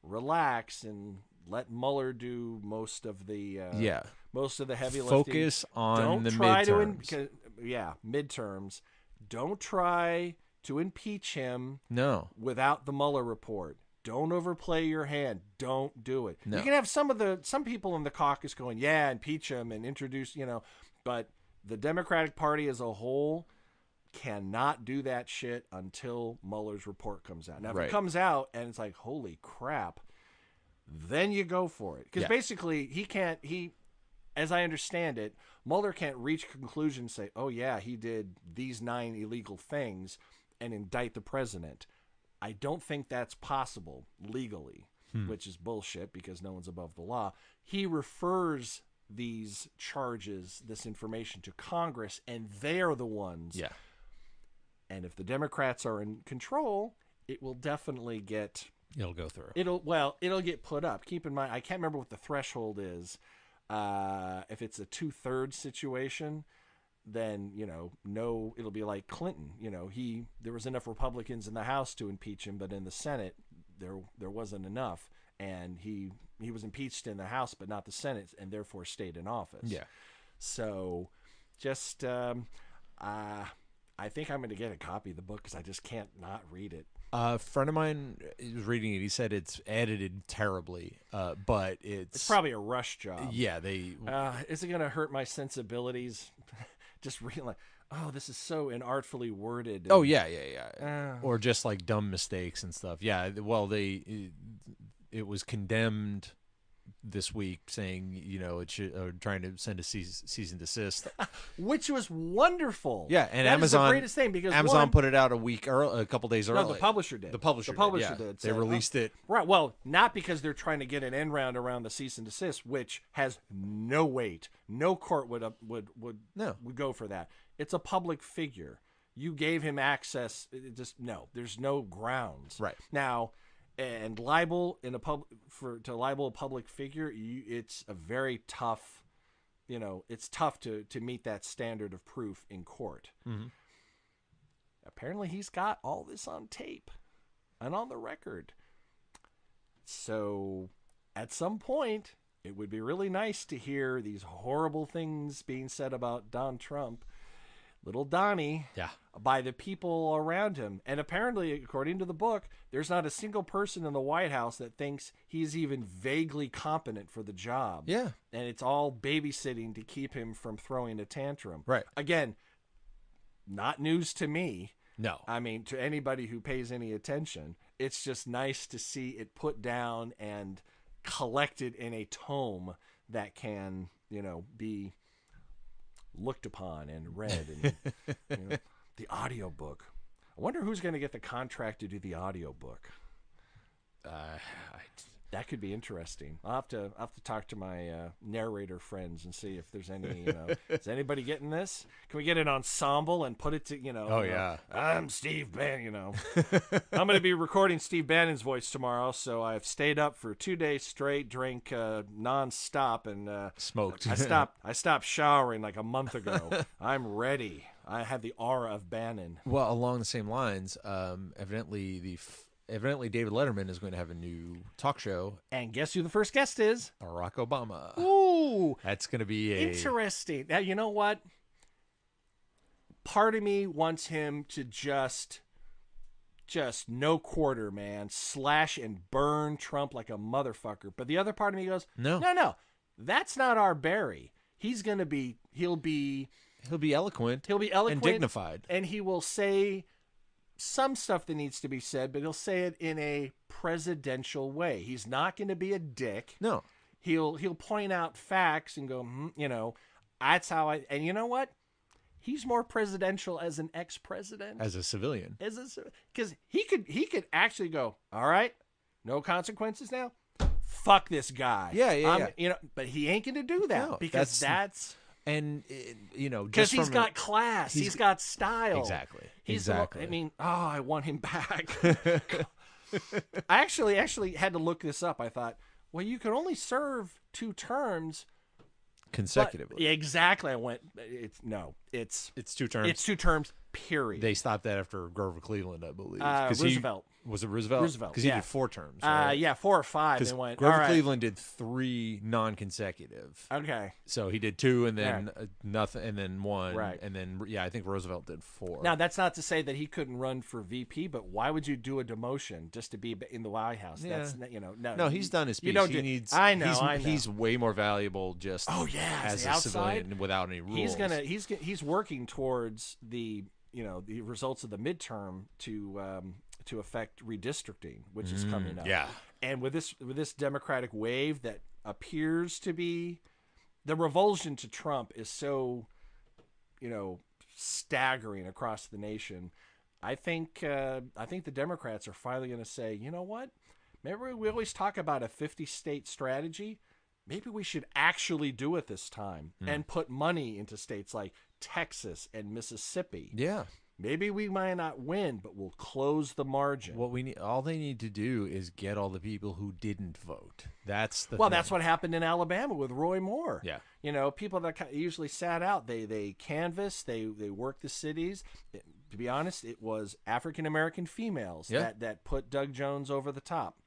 relax and let Mueller do most of the heavy lifting. Focus on the midterms. Midterms. Don't try to impeach him. No. Without the Mueller report. Don't overplay your hand. Don't do it. No. You can have some people in the caucus going, yeah, impeach him and introduce, but the Democratic Party as a whole cannot do that shit until Mueller's report comes out. Now, if it comes out and it's like, holy crap, then you go for it. Because basically, as I understand it, Mueller can't reach a conclusion and say, oh, yeah, he did these 9 illegal things and indict the president. I don't think that's possible legally, which is bullshit because no one's above the law. He refers these charges, this information to Congress, and they're the ones. Yeah. And if the Democrats are in control, it will definitely It'll go through. It'll get put up. Keep in mind, I can't remember what the threshold is. If it's a 2/3 situation, then, it'll be like Clinton. There was enough Republicans in the House to impeach him, but in the Senate, there wasn't enough, and he was impeached in the House but not the Senate, and therefore stayed in office. Yeah. So, just I think I'm going to get a copy of the book because I just can't not read it. A friend of mine was reading it. He said it's edited terribly, but It's probably a rush job. Yeah, they. Is it going to hurt my sensibilities? Just reading like, oh, this is so inartfully worded. Oh yeah. Or just like dumb mistakes and stuff. Yeah. Well, it was condemned this week, saying it should trying to send a cease and desist, which was wonderful. Yeah, and that Amazon is the greatest thing because Amazon put it out a couple days early. No, the publisher did. The publisher did. They released it right. Well, not because they're trying to get an end round around the cease and desist, which has no weight. No court would go for that. It's a public figure. You gave him access. There's no grounds. Right now. And libel to libel a public figure, it's a very tough, it's tough to meet that standard of proof in court. Mm-hmm. Apparently, he's got all this on tape and on the record. So, at some point, it would be really nice to hear these horrible things being said about Don Trump, little Donnie, by the people around him. And apparently, according to the book, there's not a single person in the White House that thinks he's even vaguely competent for the job. Yeah. And it's all babysitting to keep him from throwing a tantrum. Right. Again, not news to me. No. I mean, to anybody who pays any attention, it's just nice to see it put down and collected in a tome that can, be looked upon and read. And the audiobook. I wonder who's going to get the contract to do the audiobook. That could be interesting. I'll have to talk to my narrator friends and see if there's any, is anybody getting this? Can we get an ensemble and put it to, Oh, yeah. I'm Steve Bannon, I'm going to be recording Steve Bannon's voice tomorrow, so I've stayed up for 2 days straight, drank nonstop, and smoked. I stopped showering like a month ago. I'm ready. I have the aura of Bannon. Well, along the same lines, evidently David Letterman is going to have a new talk show. And guess who the first guest is? Barack Obama. Ooh. That's going to be interesting. Now, you know what? Part of me wants him to just no quarter, man. Slash and burn Trump like a motherfucker. But the other part of me goes, no. That's not our Barry. He'll be eloquent. And dignified. And he will say some stuff that needs to be said, but he'll say it in a presidential way. He's not going to be a dick. No. He'll point out facts and go, that's how and you know what? He's more presidential as an ex-president. As a civilian. Because he could actually go, all right, no consequences now. Fuck this guy. Yeah. But he ain't going to do that because that's... And, because he's got class. He's got style. Exactly. I want him back. I actually had to look this up. I thought, well, you can only serve 2 terms consecutively. Yeah, exactly. I went, it's 2 terms. It's 2 terms, period. They stopped that after Grover Cleveland, I believe. Roosevelt. Was it Roosevelt? Roosevelt. Because he did 4 terms. Right? 4 or 5. They went. Grover Cleveland did 3 non-consecutive. Okay. So he did 2 and then nothing, and then 1. Right. And then I think Roosevelt did 4. Now that's not to say that he couldn't run for VP, but why would you do a demotion just to be in the White House? Yeah. That's No, he's done his piece. I know. He's way more valuable just. As a civilian without any rules. He's working towards the results of the midterm to affect redistricting, which is coming up. Yeah. And with this Democratic wave that appears to be, the revulsion to Trump is so, staggering across the nation. I think the Democrats are finally going to say, you know what? Remember we always talk about a 50-state strategy? Maybe we should actually do it this time and put money into states like Texas and Mississippi. Yeah. Maybe we might not win, but we'll close the margin. All they need to do is get all the people who didn't vote. That's thing. That's what happened in Alabama with Roy Moore. Yeah. People that usually sat out, they canvassed, they worked the cities. to be honest, it was African American females that put Doug Jones over the top.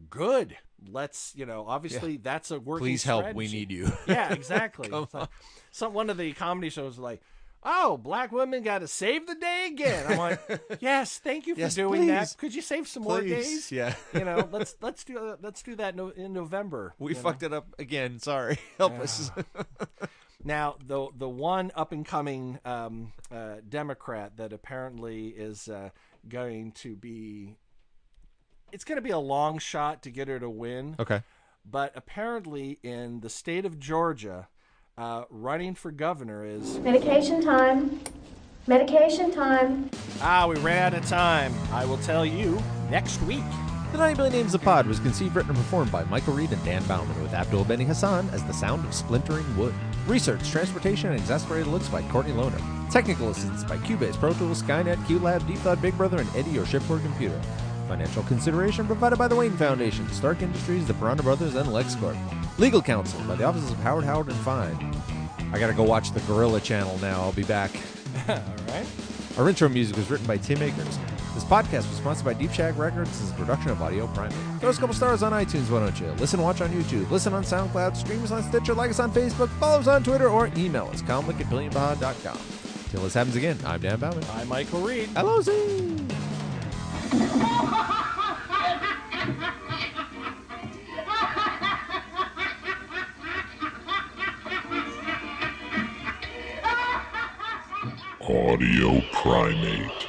Good. Let's, obviously that's a working Please help. strategy. We need you. Yeah, exactly. One of the comedy shows was like, oh, black women got to save the day again. I'm like, yes, thank you for doing that. Could you save some more days? Yeah. Let's do that in November. We fucked it up again. Sorry. Help us. Now, the one up and coming Democrat that apparently is going to be. It's going to be a long shot to get her to win. Okay. But apparently in the state of Georgia, running for governor is... Medication time. Medication time. We ran out of time. I will tell you next week. The 9 Billion Names of Pod was conceived, written, and performed by Michael Reed and Dan Bauman, with Abdul Beni Hassan as the sound of splintering wood. Research, transportation, and exasperated looks by Courtney Lohner. Technical assistance by Cubase, Pro Tools, Skynet, QLab, Deep Thought, Big Brother, and Eddie, your shipboard computer. Financial consideration provided by the Wayne Foundation, Stark Industries, the Piranha Brothers, and LexCorp. Legal counsel by the offices of Howard and Fine. I gotta go watch the Gorilla Channel now. I'll be back. All right. Our intro music was written by Tim Akers. This podcast was sponsored by Deep Shag Records. This is a production of Audio Primate. Throw us a couple stars on iTunes, why don't you? Listen, watch on YouTube. Listen on SoundCloud. Stream us on Stitcher. Like us on Facebook. Follow us on Twitter. Or email us, comlink@billionpod.com. Till this happens again, I'm Dan Bauman. I'm Michael Reed. Hello, Z. Audio Primate.